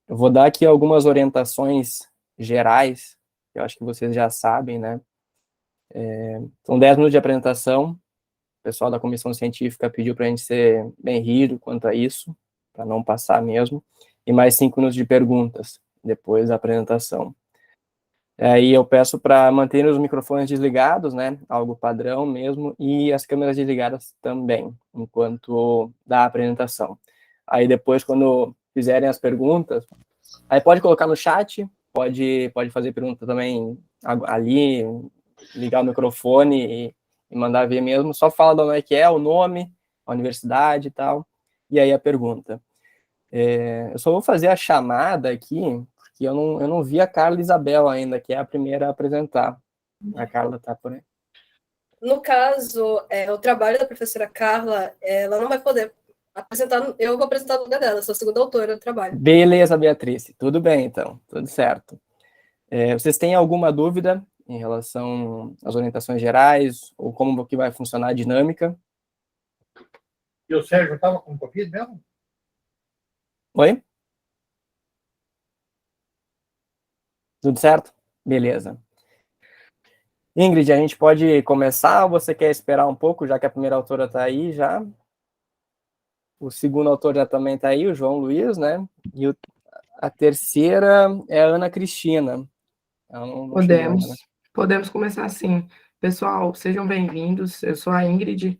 Eu vou dar aqui algumas orientações gerais, que eu acho que vocês já sabem, né? São 10 minutos de apresentação. O pessoal da comissão científica pediu para a gente ser bem rígido quanto a isso, para não passar mesmo. E mais 5 minutos de perguntas, depois da apresentação. Aí eu peço para manter os microfones desligados, né? Algo padrão mesmo, e as câmeras desligadas também, enquanto da apresentação. Aí depois, quando fizerem as perguntas, aí pode colocar no chat, pode fazer pergunta também ali, ligar o microfone e mandar ver mesmo. Só fala de onde é, o nome, a universidade e tal, e aí a pergunta. Eu só vou fazer a chamada aqui, porque eu não vi a Carla Isabel ainda, que é a primeira a apresentar. A Carla está por aí. No caso, o trabalho da professora Carla, ela não vai poder apresentar, eu vou apresentar no lugar dela, sou a segunda autora do trabalho. Beleza, Beatriz. Tudo bem, então. Tudo certo. Vocês têm alguma dúvida em relação às orientações gerais, ou como que vai funcionar a dinâmica? E o Sérgio estava com Covid mesmo? Oi? Tudo certo? Beleza. Ingrid, a gente pode começar ou você quer esperar um pouco, já que a primeira autora está aí já? O segundo autor já também está aí, o João Luiz, né? E a terceira é a Ana Cristina. Ela não chegou ainda, né? Podemos começar assim. Pessoal, sejam bem-vindos. Eu sou a Ingrid,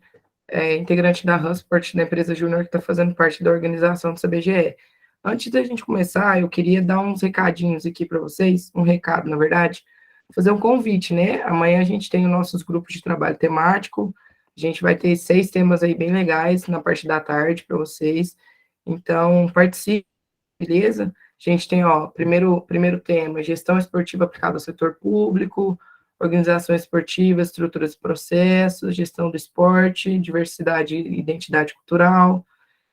integrante da Husport, da empresa Júnior, que está fazendo parte da organização do CBGE. Antes da gente começar, eu queria dar uns recadinhos aqui para vocês, um recado, na verdade, fazer um convite, né? Amanhã a gente tem os nossos grupos de trabalho temático, a gente vai ter 6 temas aí bem legais na parte da tarde para vocês, então participe, beleza? A gente tem, primeiro tema, gestão esportiva aplicada ao setor público, organização esportiva, estruturas e processos, gestão do esporte, diversidade e identidade cultural.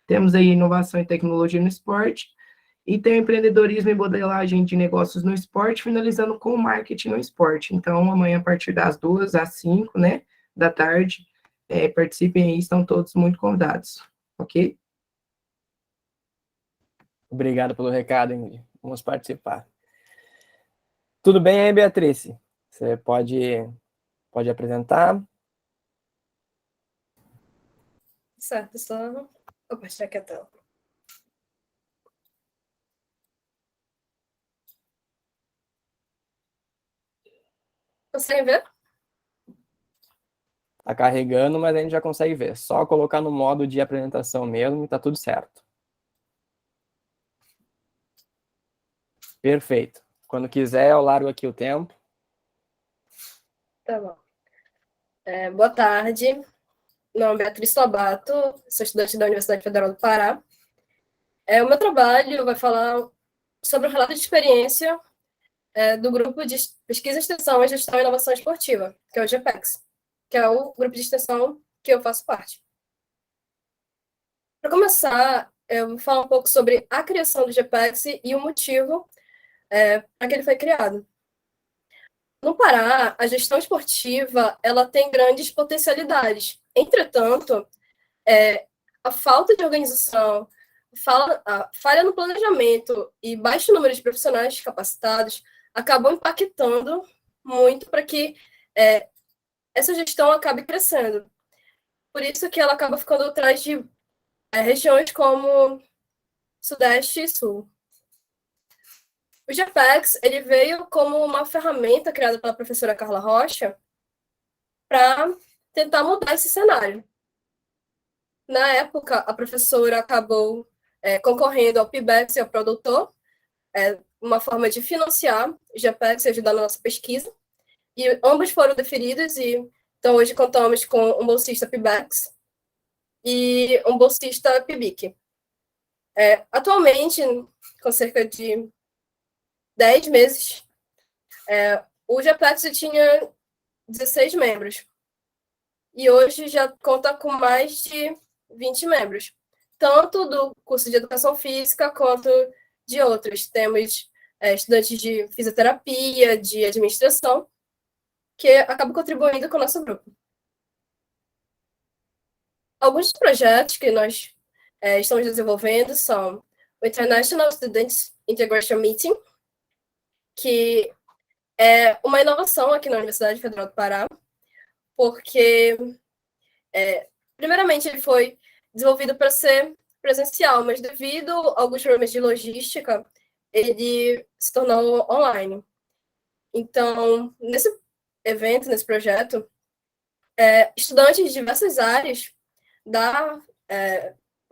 Temos aí inovação e tecnologia no esporte. E tem o empreendedorismo e modelagem de negócios no esporte, finalizando com o marketing no esporte. Então, amanhã, a partir das 2 às 5, né, da tarde, participem aí, estão todos muito convidados, ok? Obrigado pelo recado, Ingrid. Vamos participar. Tudo bem aí, Beatriz? Você pode apresentar? Certo, só vou compartilhar aqui a tela. Conseguem ver? Está carregando, mas a gente já consegue ver. Só colocar no modo de apresentação mesmo e tá tudo certo. Perfeito. Quando quiser, eu largo aqui o tempo. Tá bom. Boa tarde. Meu nome é Beatriz Lobato, sou estudante da Universidade Federal do Pará. O meu trabalho vai falar sobre o relato de experiência do grupo de pesquisa, extensão e gestão e inovação esportiva, que é o GPEX, que é o grupo de extensão que eu faço parte. Para começar, eu vou falar um pouco sobre a criação do GPEX e o motivo para que ele foi criado. No Pará, a gestão esportiva ela tem grandes potencialidades. Entretanto, a falta de organização, a falha no planejamento e baixo número de profissionais capacitados acabam impactando muito para que essa gestão acabe crescendo. Por isso que ela acaba ficando atrás de regiões como Sudeste e Sul. O GPEX ele veio como uma ferramenta criada pela professora Carla Rocha para tentar mudar esse cenário. Na época, a professora acabou concorrendo ao PIBEX e ao Produtor, uma forma de financiar o GPEX e ajudar na nossa pesquisa, e ambos foram deferidos, e então hoje contamos com um bolsista PIBEX e um bolsista PIBIC. Atualmente, com cerca de 10 meses, o GPEX tinha 16 membros, e hoje já conta com mais de 20 membros, tanto do curso de Educação Física quanto de outros. Temos estudantes de fisioterapia, de administração, que acabam contribuindo com o nosso grupo. Alguns projetos que nós estamos desenvolvendo são o o International Students Integration Meeting, que é uma inovação aqui na Universidade Federal do Pará, porque, primeiramente, ele foi desenvolvido para ser presencial, mas devido a alguns problemas de logística, ele se tornou online. Então, nesse evento, nesse projeto, estudantes de diversas áreas da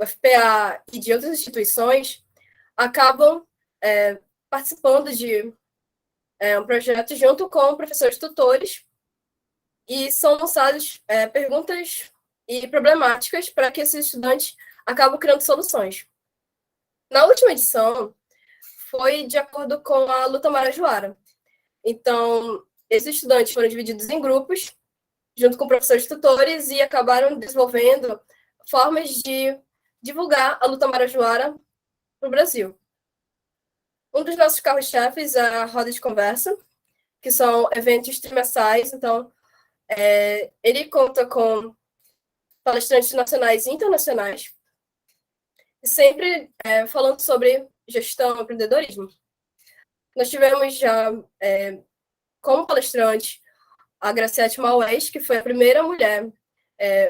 UFPA e de outras instituições acabam participando de um projeto junto com professores tutores e são lançadas perguntas e problemáticas para que esses estudantes acabam criando soluções. Na última edição, foi de acordo com a Luta Marajoara. Então, esses estudantes foram divididos em grupos, junto com professores tutores, e acabaram desenvolvendo formas de divulgar a Luta Marajoara no Brasil. Um dos nossos carros-chefes é a roda de conversa, que são eventos trimestrais. Então, ele conta com palestrantes nacionais e internacionais, e sempre falando sobre gestão e empreendedorismo. Nós tivemos já, como palestrante, a Graciete Maués, que foi a primeira mulher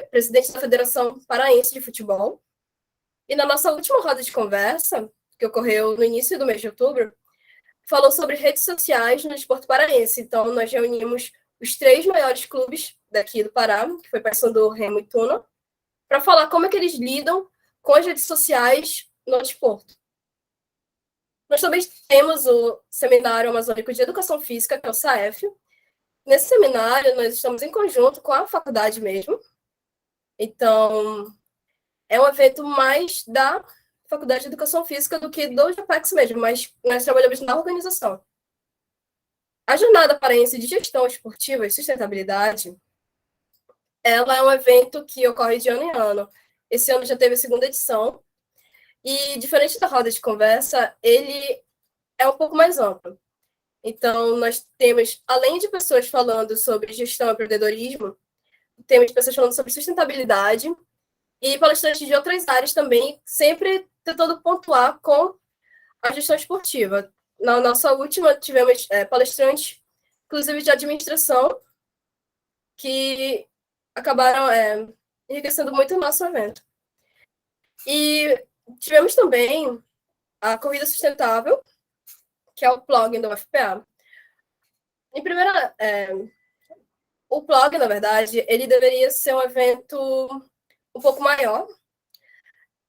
presidente da Federação Paraense de Futebol. E na nossa última roda de conversa, que ocorreu no início do mês de outubro, falou sobre redes sociais no desporto paraense. Então, nós reunimos os 3 maiores clubes daqui do Pará, que foi Paysandu, Remo e Tuna, para falar como é que eles lidam com as redes sociais no desporto. Nós também temos o Seminário Amazônico de Educação Física, que é o SAEF. Nesse seminário, nós estamos em conjunto com a faculdade mesmo. Então, é um evento mais da Faculdade de Educação Física do que do JPEX mesmo, mas nós trabalhamos na organização. A Jornada Paraense de Gestão Esportiva e Sustentabilidade, ela é um evento que ocorre de ano em ano. Esse ano já teve a 2ª edição, e, diferente da roda de conversa, ele é um pouco mais amplo. Então, nós temos, além de pessoas falando sobre gestão e empreendedorismo, temos pessoas falando sobre sustentabilidade e palestrantes de outras áreas também, sempre tentando pontuar com a gestão esportiva. Na nossa última, tivemos palestrantes, inclusive de administração, que acabaram enriquecendo muito o nosso evento. E tivemos também a Corrida Sustentável, que é o plugin do UFPA. Em primeira, o plugin, na verdade, ele deveria ser um evento um pouco maior,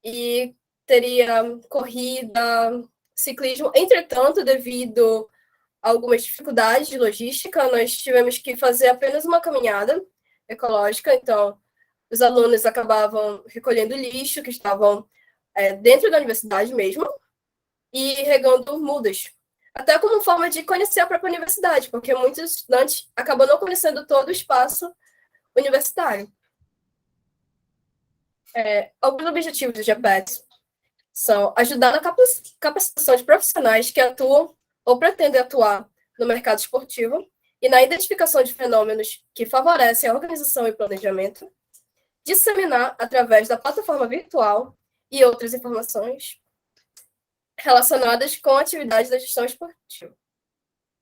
e teria corrida, ciclismo. Entretanto, devido a algumas dificuldades de logística, nós tivemos que fazer apenas uma caminhada ecológica. Então, os alunos acabavam recolhendo lixo que estavam dentro da universidade mesmo e regando mudas, até como forma de conhecer a própria universidade, porque muitos estudantes acabam não conhecendo todo o espaço universitário. Alguns objetivos do GPEX são ajudar na capacitação de profissionais que atuam ou pretendem atuar no mercado esportivo e na identificação de fenômenos que favorecem a organização e planejamento, disseminar através da plataforma virtual e outras informações relacionadas com atividades da gestão esportiva,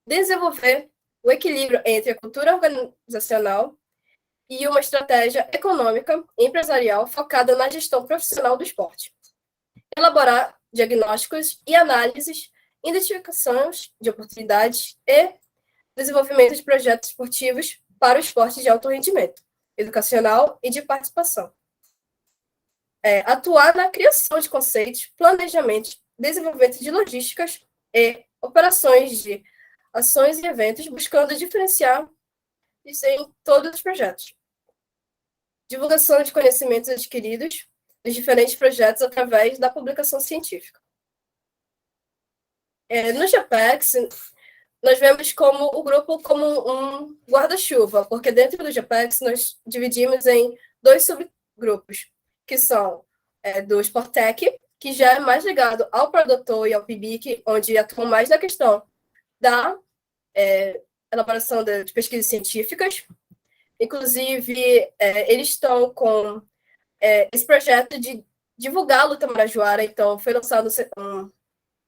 desenvolver o equilíbrio entre a cultura organizacional e uma estratégia econômica e empresarial focada na gestão profissional do esporte, elaborar diagnósticos e análises, identificações de oportunidades e desenvolvimento de projetos esportivos para o esporte de alto rendimento, educacional e de participação. Atuar na criação de conceitos, planejamento, desenvolvimento de logísticas e operações de ações e eventos, buscando diferenciar isso em todos os projetos. Divulgação de conhecimentos adquiridos dos diferentes projetos através da publicação científica. No GPEX, nós vemos como o grupo como um guarda-chuva, porque dentro do GPEX nós dividimos em 2 subgrupos, que são do Sportec, que já é mais ligado ao produtor e ao PIBIC, onde atuam mais na questão da elaboração de pesquisas científicas. Inclusive, eles estão com esse projeto de divulgar a luta marajoara. Então, foi lançado um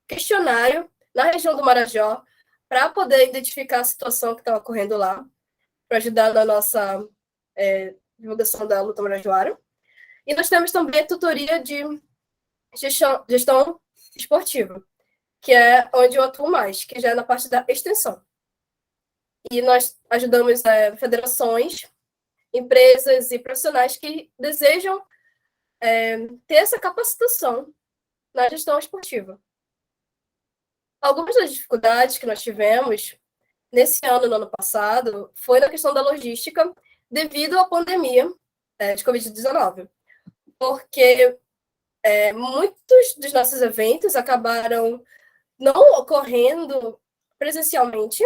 questionário na região do Marajó para poder identificar a situação que estava ocorrendo lá, para ajudar na nossa divulgação da luta marajoara. E nós temos também a tutoria de gestão esportiva, que é onde eu atuo mais, que já é na parte da extensão. E nós ajudamos federações, empresas e profissionais que desejam ter essa capacitação na gestão esportiva. Algumas das dificuldades que nós tivemos nesse ano e no ano passado foi na questão da logística, devido à pandemia de Covid-19, porque muitos dos nossos eventos acabaram não ocorrendo presencialmente,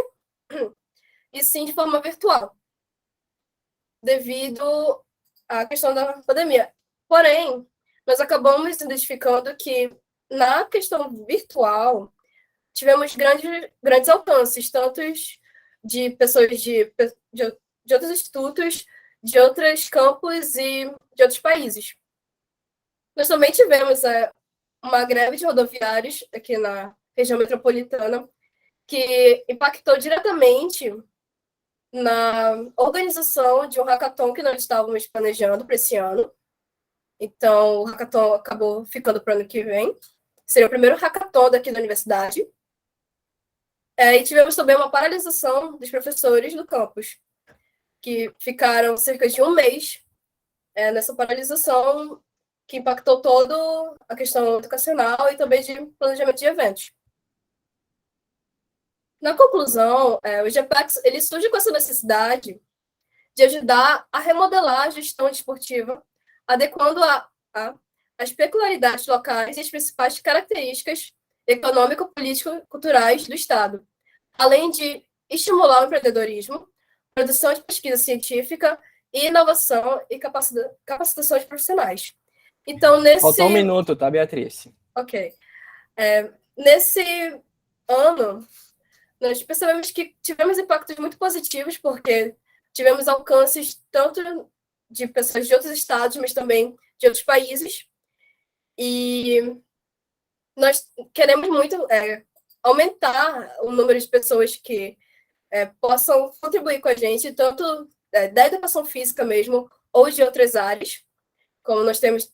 e sim de forma virtual, devido à questão da pandemia. Porém, nós acabamos identificando que na questão virtual tivemos grandes alcances, tanto de pessoas de outros institutos, de outros campos e de outros países. Nós também tivemos uma greve de rodoviários aqui na região metropolitana, que impactou diretamente na organização de um hackathon que nós estávamos planejando para esse ano. Então, o hackathon acabou ficando para o ano que vem. Seria o primeiro hackathon daqui da universidade. E tivemos também uma paralisação dos professores do campus, que ficaram cerca de um mês nessa paralisação, que impactou toda a questão educacional e também de planejamento de eventos. Na conclusão, o GPEX ele surge com essa necessidade de ajudar a remodelar a gestão esportiva, adequando às peculiaridades locais e as principais características econômico-político-culturais do Estado, além de estimular o empreendedorismo, produção de pesquisa científica, inovação e capacitação de profissionais. Então, Faltou um minuto, tá, Beatriz? Ok. Nesse ano, nós percebemos que tivemos impactos muito positivos, porque tivemos alcances tanto de pessoas de outros estados, mas também de outros países. E nós queremos muito aumentar o número de pessoas que possam contribuir com a gente, tanto da educação física mesmo, ou de outras áreas, como nós temos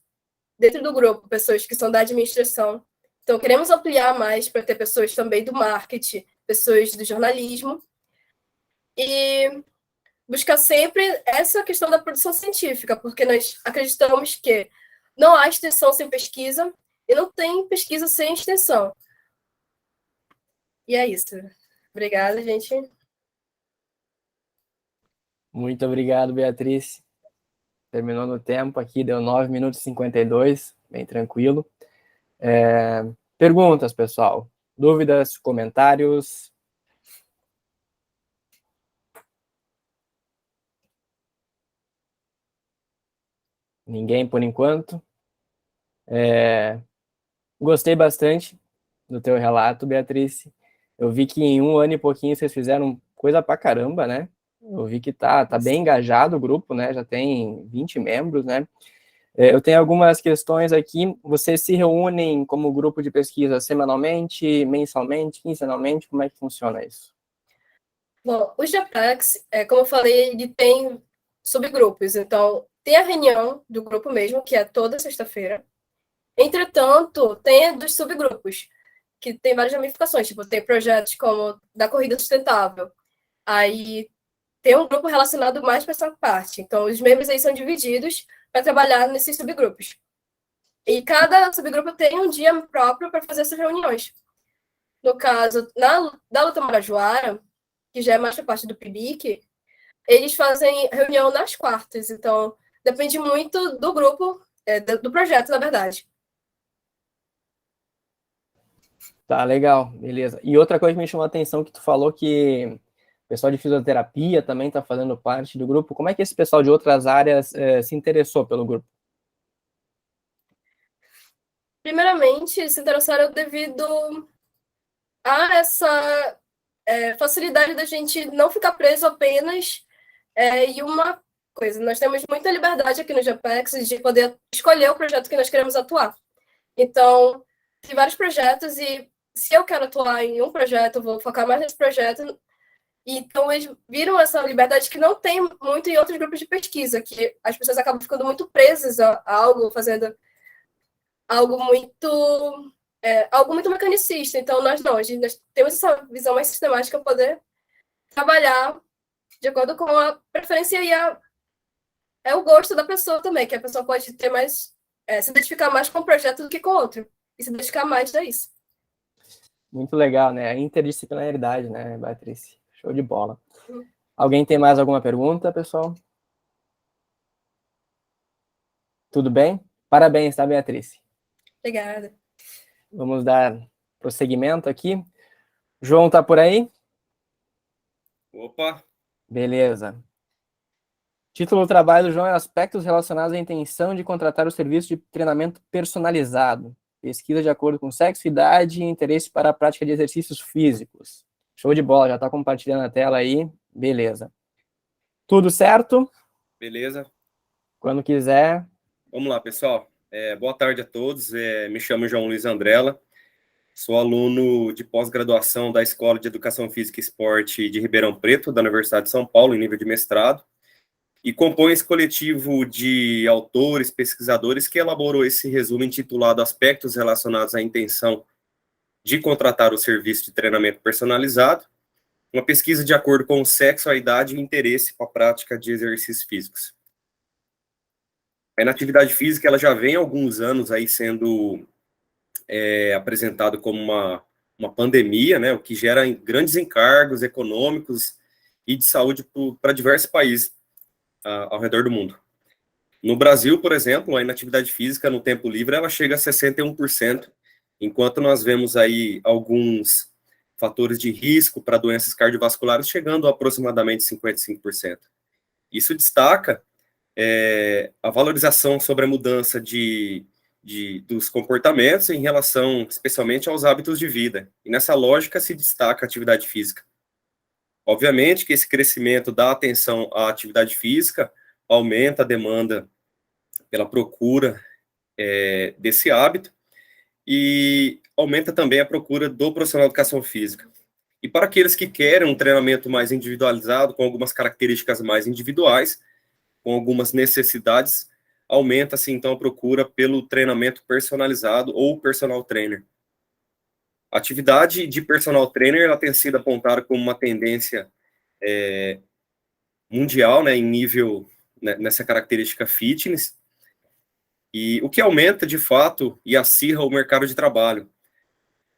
dentro do grupo pessoas que são da administração. Então, queremos ampliar mais para ter pessoas também do marketing, pessoas do jornalismo, e buscar sempre essa questão da produção científica, porque nós acreditamos que não há extensão sem pesquisa, e não tem pesquisa sem extensão. E é isso. Obrigada, gente. Muito obrigado, Beatriz. Terminou no tempo aqui, deu 9 minutos e 52, bem tranquilo. Perguntas, pessoal? Dúvidas, comentários? Ninguém por enquanto? Gostei bastante do teu relato, Beatriz. Eu vi que em 1 ano e pouquinho vocês fizeram coisa pra caramba, né? Eu vi que tá bem engajado o grupo, né? Já tem 20 membros, né? Eu tenho algumas questões aqui. Vocês se reúnem como grupo de pesquisa semanalmente, mensalmente, quinzenalmente? Como é que funciona isso? Bom, o GPEX, como eu falei, ele tem subgrupos. Então, tem a reunião do grupo mesmo, que é toda sexta-feira. Entretanto, tem dos subgrupos, que tem várias ramificações. Tipo, tem projetos como da corrida sustentável. Aí tem um grupo relacionado mais para essa parte. Então, os membros aí são divididos para trabalhar nesses subgrupos. E cada subgrupo tem um dia próprio para fazer essas reuniões. No caso, da Luta Marajoara, que já é mais para parte do PIBIC, eles fazem reunião nas quartas. Então, depende muito do grupo, do projeto, na verdade. Tá, legal, beleza. E outra coisa que me chamou a atenção, que tu falou que o pessoal de fisioterapia também está fazendo parte do grupo. Como é que esse pessoal de outras áreas se interessou pelo grupo? Primeiramente, se interessaram devido a essa facilidade da gente não ficar preso apenas em uma coisa. Nós temos muita liberdade aqui no GPEX de poder escolher o projeto que nós queremos atuar. Então, tem vários projetos e se eu quero atuar em um projeto, eu vou focar mais nesse projeto. Então, eles viram essa liberdade que não tem muito em outros grupos de pesquisa, que as pessoas acabam ficando muito presas a algo, fazendo algo muito mecanicista. Então, nós temos essa visão mais sistemática para poder trabalhar de acordo com a preferência e o gosto da pessoa também, que a pessoa pode ter mais, se identificar mais com um projeto do que com outro, e se dedicar mais a isso. Muito legal, né? A interdisciplinaridade, né, Beatriz? Show de bola. Alguém tem mais alguma pergunta, pessoal? Tudo bem? Parabéns, tá, Beatriz? Obrigada. Vamos dar prosseguimento aqui. João tá por aí? Opa! Beleza. Título do trabalho do João é Aspectos relacionados à intenção de contratar o serviço de treinamento personalizado. Pesquisa de acordo com sexo, idade e interesse para a prática de exercícios físicos. Show de bola, já está compartilhando a tela aí. Beleza. Tudo certo? Beleza. Quando quiser. Vamos lá, pessoal. Boa tarde a todos. Me chamo João Luiz Andrella. Sou aluno de pós-graduação da Escola de Educação Física e Esporte de Ribeirão Preto, da Universidade de São Paulo, em nível de mestrado. E compõe esse coletivo de autores, pesquisadores, que elaborou esse resumo intitulado Aspectos relacionados à intenção de contratar o serviço de treinamento personalizado, uma pesquisa de acordo com o sexo, a idade e o interesse para a prática de exercícios físicos. A inatividade física ela já vem há alguns anos aí sendo apresentado como uma pandemia, né, o que gera grandes encargos econômicos e de saúde para diversos países ao redor do mundo. No Brasil, por exemplo, a inatividade física no tempo livre ela chega a 61%, enquanto nós vemos aí alguns fatores de risco para doenças cardiovasculares chegando a aproximadamente 55%. Isso destaca a valorização sobre a mudança dos comportamentos em relação, especialmente, aos hábitos de vida. E nessa lógica se destaca a atividade física. Obviamente que esse crescimento da atenção à atividade física aumenta a demanda pela procura desse hábito e aumenta também a procura do profissional de educação física. E para aqueles que querem um treinamento mais individualizado, com algumas características mais individuais, com algumas necessidades, aumenta-se, então, a procura pelo treinamento personalizado ou personal trainer. A atividade de personal trainer ela tem sido apontada como uma tendência mundial, né, em nível, né, nessa característica fitness, e o que aumenta, de fato, e acirra o mercado de trabalho,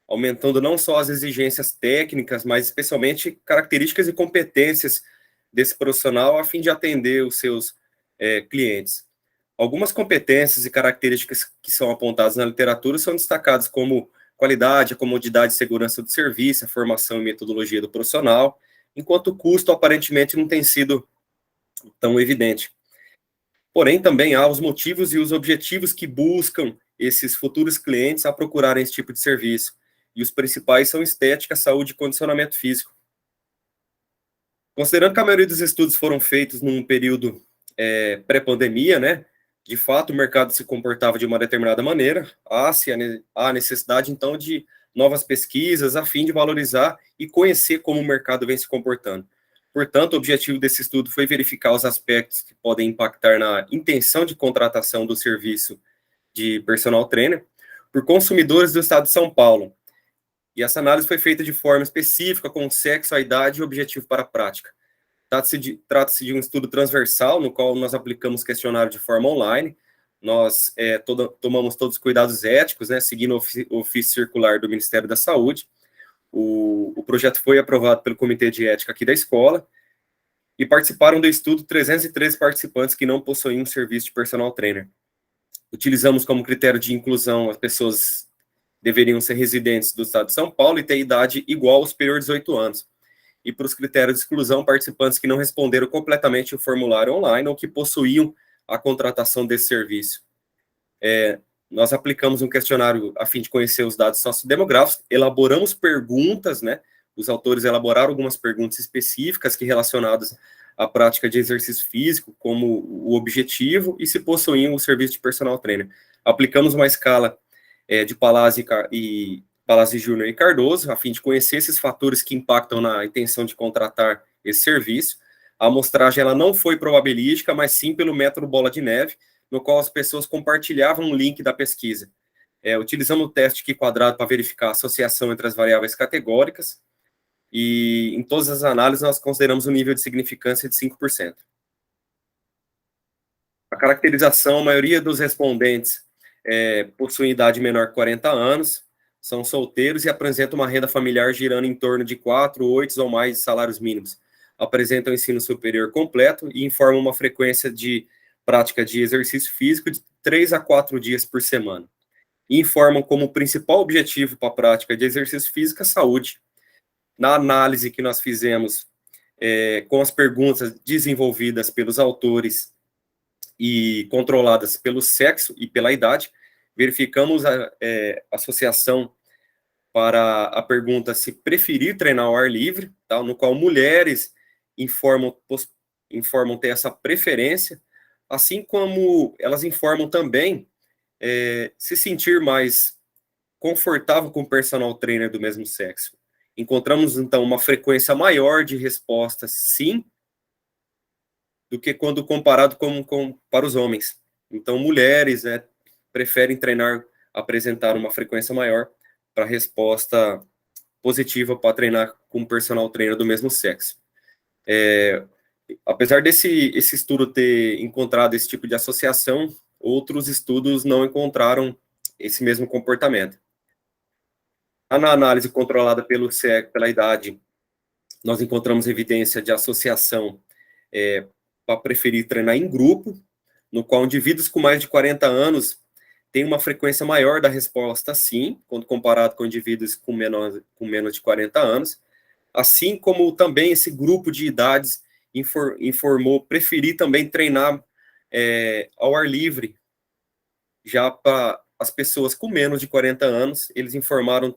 aumentando não só as exigências técnicas, mas especialmente características e competências desse profissional a fim de atender os seus clientes. Algumas competências e características que são apontadas na literatura são destacadas como qualidade, a comodidade e segurança do serviço, a formação e metodologia do profissional, enquanto o custo aparentemente não tem sido tão evidente. Porém, também há os motivos e os objetivos que buscam esses futuros clientes a procurarem esse tipo de serviço. E os principais são estética, saúde e condicionamento físico. Considerando que a maioria dos estudos foram feitos num período pré-pandemia, né, de fato o mercado se comportava de uma determinada maneira, há necessidade, então, de novas pesquisas a fim de valorizar e conhecer como o mercado vem se comportando. Portanto, o objetivo desse estudo foi verificar os aspectos que podem impactar na intenção de contratação do serviço de personal trainer por consumidores do estado de São Paulo. E essa análise foi feita de forma específica, com sexo, a idade e objetivo para a prática. Trata-se de um estudo transversal, no qual nós aplicamos questionário de forma online. Nós tomamos todos os cuidados éticos, né, seguindo o ofício circular do Ministério da Saúde. O projeto foi aprovado pelo Comitê de Ética aqui da escola, e participaram do estudo 313 participantes que não possuíam serviço de personal trainer. Utilizamos como critério de inclusão as pessoas deveriam ser residentes do estado de São Paulo e ter idade igual ou superior a 18 anos. E para os critérios de exclusão, participantes que não responderam completamente o formulário online ou que possuíam a contratação desse serviço. Nós aplicamos um questionário a fim de conhecer os dados sociodemográficos, elaboramos perguntas, né? Os autores elaboraram algumas perguntas específicas que relacionadas a prática de exercício físico como o objetivo e se possuíam o serviço de personal trainer. Aplicamos uma escala de Palazzi Júnior e Cardoso, a fim de conhecer esses fatores que impactam na intenção de contratar esse serviço. A amostragem ela não foi probabilística, mas sim pelo método bola de neve, no qual as pessoas compartilhavam o link da pesquisa. Utilizando o teste Q quadrado para verificar a associação entre as variáveis categóricas, e em todas as análises nós consideramos um nível de significância de 5%. A caracterização, a maioria dos respondentes possuem idade menor que 40 anos, são solteiros e apresentam uma renda familiar girando em torno de 4, 8 ou mais salários mínimos. Apresentam ensino superior completo e informam uma frequência de prática de exercício físico de 3 a 4 dias por semana. E informam como principal objetivo para a prática de exercício físico a saúde. Na análise que nós fizemos com as perguntas desenvolvidas pelos autores e controladas pelo sexo e pela idade, verificamos a associação para a pergunta se preferir treinar ao ar livre, tá? No qual mulheres informam ter essa preferência, assim como elas informam também se sentir mais confortável com o personal trainer do mesmo sexo. Encontramos, então, uma frequência maior de respostas sim, do que quando comparado para os homens. Então, mulheres preferem treinar, apresentar uma frequência maior para resposta positiva para treinar com personal trainer do mesmo sexo. Apesar desse estudo ter encontrado esse tipo de associação, outros estudos não encontraram esse mesmo comportamento. Na análise controlada pelo sexo, pela idade, nós encontramos evidência de associação para preferir treinar em grupo, no qual indivíduos com mais de 40 anos têm uma frequência maior da resposta sim, quando comparado com indivíduos com menos de 40 anos, assim como também esse grupo de idades informou preferir também treinar ao ar livre. Já para as pessoas com menos de 40 anos, eles informaram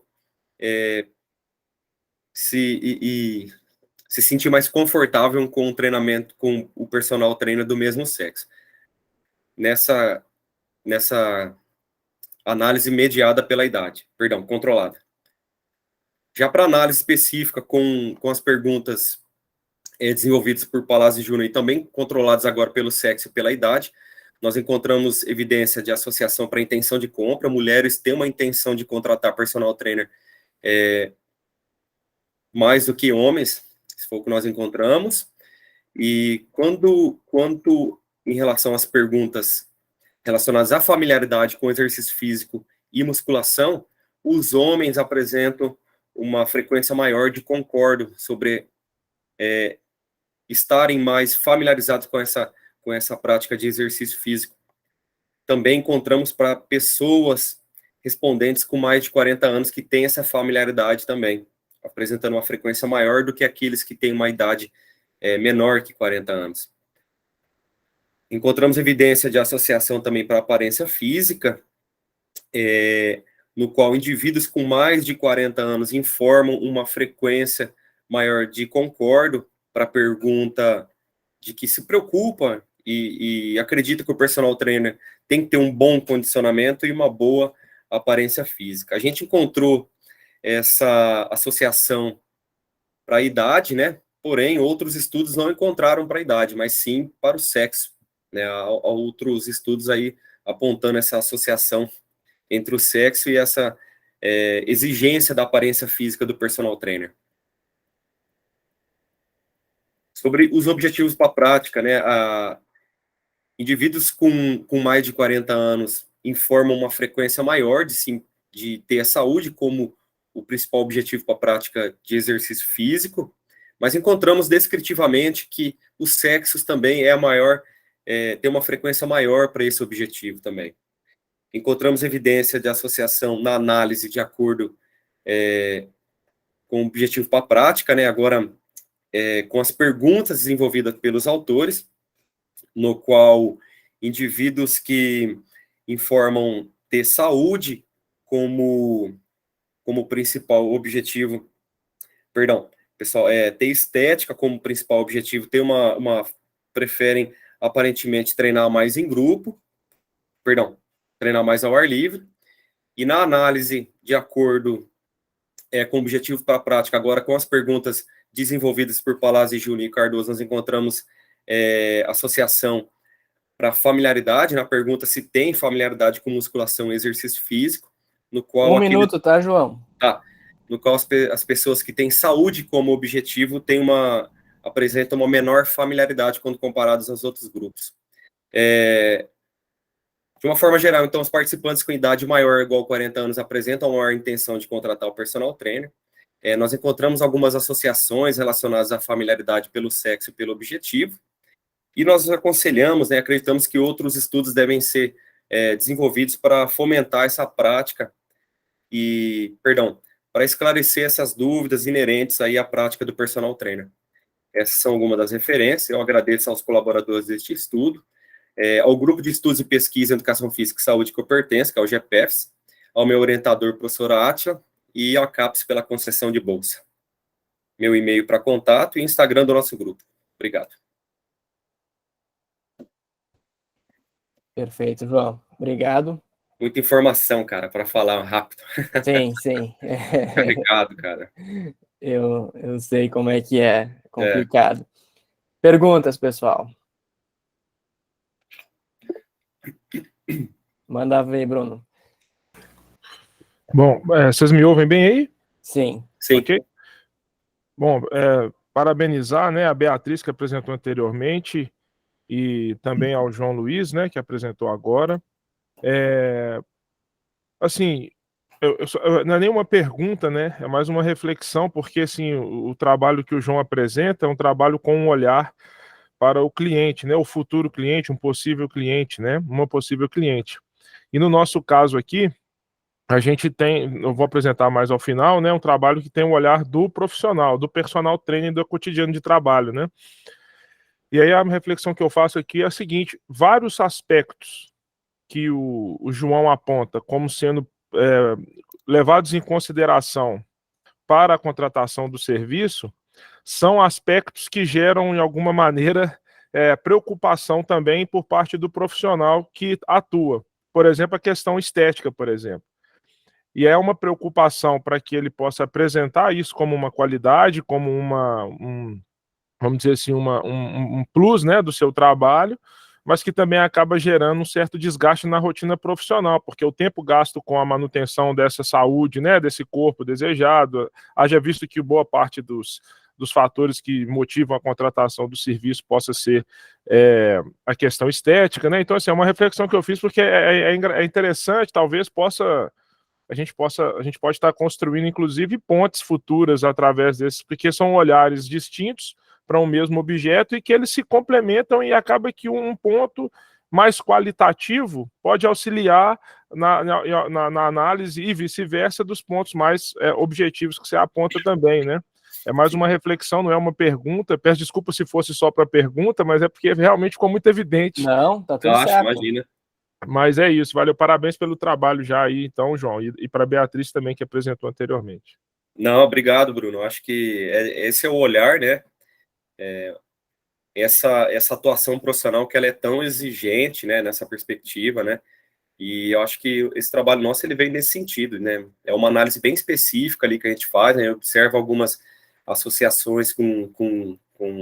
se sentir mais confortável com o treinamento com o personal trainer do mesmo sexo. Nessa análise mediada pela idade, controlada. Já para análise específica com as perguntas desenvolvidas por Palazzi Júnior e também controladas agora pelo sexo e pela idade, nós encontramos evidência de associação para intenção de compra. Mulheres têm uma intenção de contratar personal trainer mais do que homens, se for o que nós encontramos. E quanto em relação às perguntas relacionadas à familiaridade com exercício físico e musculação, os homens apresentam uma frequência maior de concordo sobre estarem mais familiarizados com essa prática de exercício físico. Também encontramos para pessoas respondentes com mais de 40 anos que têm essa familiaridade também, apresentando uma frequência maior do que aqueles que têm uma idade menor que 40 anos. Encontramos evidência de associação também para aparência física, no qual indivíduos com mais de 40 anos informam uma frequência maior de concordo para a pergunta de que se preocupa e acredita que o personal trainer tem que ter um bom condicionamento e uma boa aparência física. A gente encontrou essa associação para a idade, né? Porém, outros estudos não encontraram para a idade, mas sim para o sexo, né? Há outros estudos aí apontando essa associação entre o sexo e essa exigência da aparência física do personal trainer. Sobre os objetivos para a prática, né? Indivíduos com mais de 40 anos informam uma frequência maior de ter a saúde como o principal objetivo para a prática de exercício físico, mas encontramos descritivamente que os sexos também tem uma frequência maior para esse objetivo também. Encontramos evidência de associação na análise de acordo com o objetivo para a prática, né? Agora, com as perguntas desenvolvidas pelos autores, no qual indivíduos que informam ter saúde como principal objetivo, pessoal, ter estética como principal objetivo, preferem aparentemente treinar mais em grupo, treinar mais ao ar livre, e na análise de acordo com o objetivo para a prática, agora com as perguntas desenvolvidas por Palazzi, Juninho e Cardoso, nós encontramos associação para familiaridade, na pergunta se tem familiaridade com musculação e exercício físico, no qual... minuto, tá, João? Tá. No qual as pessoas que têm saúde como objetivo apresentam uma menor familiaridade quando comparadas aos outros grupos. De uma forma geral, então, os participantes com idade maior ou igual a 40 anos apresentam maior intenção de contratar o personal trainer. Nós encontramos algumas associações relacionadas à familiaridade pelo sexo e pelo objetivo, e nós aconselhamos, acreditamos que outros estudos devem ser desenvolvidos para fomentar essa prática para esclarecer essas dúvidas inerentes aí à prática do personal trainer. Essas são algumas das referências. Eu agradeço aos colaboradores deste estudo, ao Grupo de Estudos e Pesquisa em Educação Física e Saúde que eu pertenço, que é o GEPEFS, ao meu orientador, professor Átila, e ao CAPES pela concessão de bolsa. Meu e-mail para contato e Instagram do nosso grupo. Obrigado. Perfeito, João. Obrigado. Muita informação, cara, para falar rápido. Sim, sim. Obrigado, cara. Eu sei como é que é complicado. Perguntas, pessoal? Manda ver, Bruno. Bom, vocês me ouvem bem aí? Sim. Sim. Ok. Bom, parabenizar, né, a Beatriz, que apresentou anteriormente, e também ao João Luiz, né, que apresentou agora. Assim, não é nenhuma pergunta, né, é mais uma reflexão, porque, assim, o trabalho que o João apresenta é um trabalho com um olhar para o cliente, né, o futuro cliente, um possível cliente, né, uma possível cliente. E no nosso caso aqui, a gente tem, eu vou apresentar mais ao final, né, um trabalho que tem o olhar do profissional, do personal trainer do cotidiano de trabalho, né. E aí a reflexão que eu faço aqui é a seguinte: vários aspectos que o João aponta como sendo levados em consideração para a contratação do serviço são aspectos que geram, de alguma maneira, preocupação também por parte do profissional que atua. Por exemplo, a questão estética, por exemplo. E é uma preocupação para que ele possa apresentar isso como uma qualidade, como vamos dizer assim, um plus, né, do seu trabalho, mas que também acaba gerando um certo desgaste na rotina profissional, porque o tempo gasto com a manutenção dessa saúde, né, desse corpo desejado, haja visto que boa parte dos fatores que motivam a contratação do serviço possa ser a questão estética, né? Então, assim, é uma reflexão que eu fiz porque é interessante, talvez a gente pode estar construindo, inclusive, pontes futuras através desses, porque são olhares distintos para um mesmo objeto e que eles se complementam, e acaba que um ponto mais qualitativo pode auxiliar na análise e vice-versa dos pontos mais objetivos que você aponta também, né? É mais uma reflexão, não é uma pergunta. Peço desculpa se fosse só para pergunta, mas é porque realmente ficou muito evidente. Não, tá tudo certo. Imagina. Mas é isso, valeu, parabéns pelo trabalho já aí, então, João, e para a Beatriz também, que apresentou anteriormente. Não, obrigado, Bruno. Acho que esse é o olhar, né? Essa atuação profissional que ela é tão exigente, né, nessa perspectiva, né? E eu acho que esse trabalho nosso, ele vem nesse sentido, né? É uma análise bem específica ali que a gente faz, né? Eu observo algumas associações com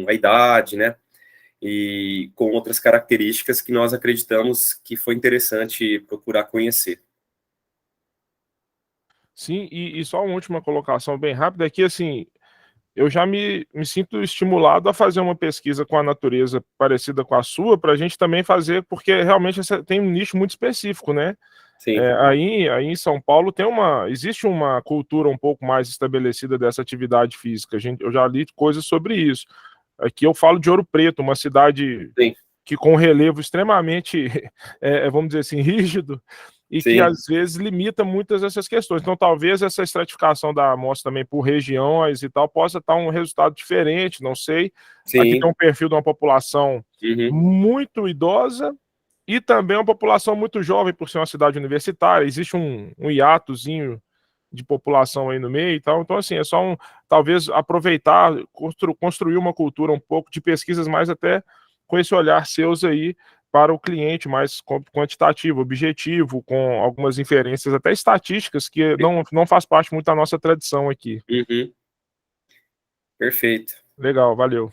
a idade, né? E com outras características que nós acreditamos que foi interessante procurar conhecer. Sim, e só uma última colocação bem rápida é que, assim, eu já me sinto estimulado a fazer uma pesquisa com a natureza parecida com a sua, para a gente também fazer, porque realmente tem um nicho muito específico, né? Sim. Aí em São Paulo existe uma cultura um pouco mais estabelecida dessa atividade física. Eu já li coisas sobre isso. Aqui eu falo de Ouro Preto, uma cidade Sim. que com relevo extremamente, vamos dizer assim, rígido, e Sim. que às vezes limita muitas dessas questões. Então talvez essa estratificação da amostra também por regiões e tal possa estar um resultado diferente, não sei. Sim. Aqui tem um perfil de uma população Uhum. muito idosa e também uma população muito jovem por ser uma cidade universitária. Existe um hiatozinho de população aí no meio e tal. Então, assim, é só talvez aproveitar, construir uma cultura um pouco de pesquisas mais até com esse olhar seus aí para o cliente mais quantitativo, objetivo, com algumas inferências até estatísticas que não faz parte muito da nossa tradição aqui. Uhum. Perfeito. Legal, valeu.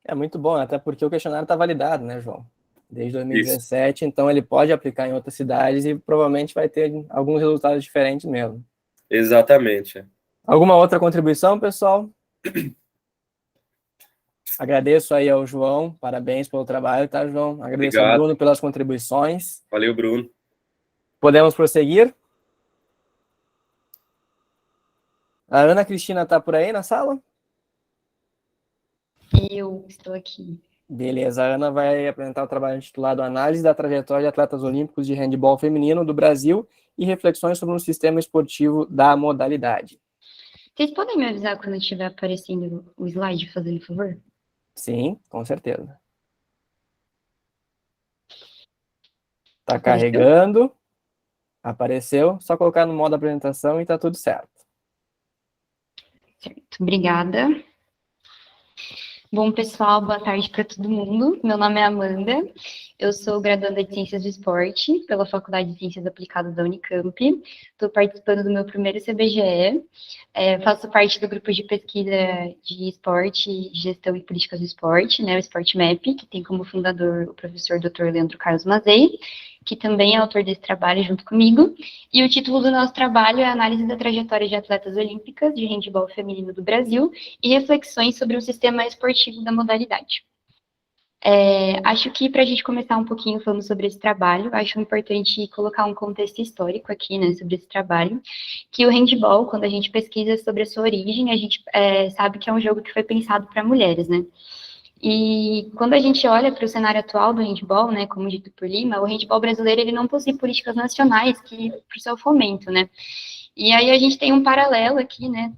É muito bom, até porque o questionário está validado, né, João? Desde 2017, então ele pode aplicar em outras cidades e provavelmente vai ter alguns resultados diferentes mesmo. Exatamente. Alguma outra contribuição, pessoal? Agradeço aí ao João, parabéns pelo trabalho, tá, João? Agradeço ao Bruno pelas contribuições. Valeu, Bruno. Podemos prosseguir? A Ana Cristina está por aí na sala? Eu estou aqui. Beleza, a Ana vai apresentar o trabalho intitulado Análise da trajetória de atletas olímpicos de handebol feminino do Brasil e reflexões sobre um sistema esportivo da modalidade. Vocês podem me avisar quando estiver aparecendo o slide, fazendo favor? Sim, com certeza. Está carregando. Apareceu. Só colocar no modo apresentação e está tudo certo. Certo, obrigada. Bom, pessoal, boa tarde para todo mundo. Meu nome é Amanda, eu sou graduanda de Ciências do Esporte pela Faculdade de Ciências Aplicadas da Unicamp. Estou participando do meu primeiro CBGE, faço parte do grupo de pesquisa de esporte, gestão e políticas do esporte, né, o SportMap, que tem como fundador o professor Dr. Leandro Carlos Mazei, que também é autor desse trabalho junto comigo, e o título do nosso trabalho é Análise da trajetória de atletas olímpicas de handebol feminino do Brasil e reflexões sobre o sistema esportivo da modalidade. Acho que para a gente começar um pouquinho falando sobre esse trabalho, acho importante colocar um contexto histórico aqui, né, sobre esse trabalho, que o handebol, quando a gente pesquisa sobre a sua origem, a gente sabe que é um jogo que foi pensado para mulheres, né. E quando a gente olha para o cenário atual do handebol, né, como dito por Lima, o handebol brasileiro ele não possui políticas nacionais para o seu fomento, né. E aí a gente tem um paralelo aqui, né,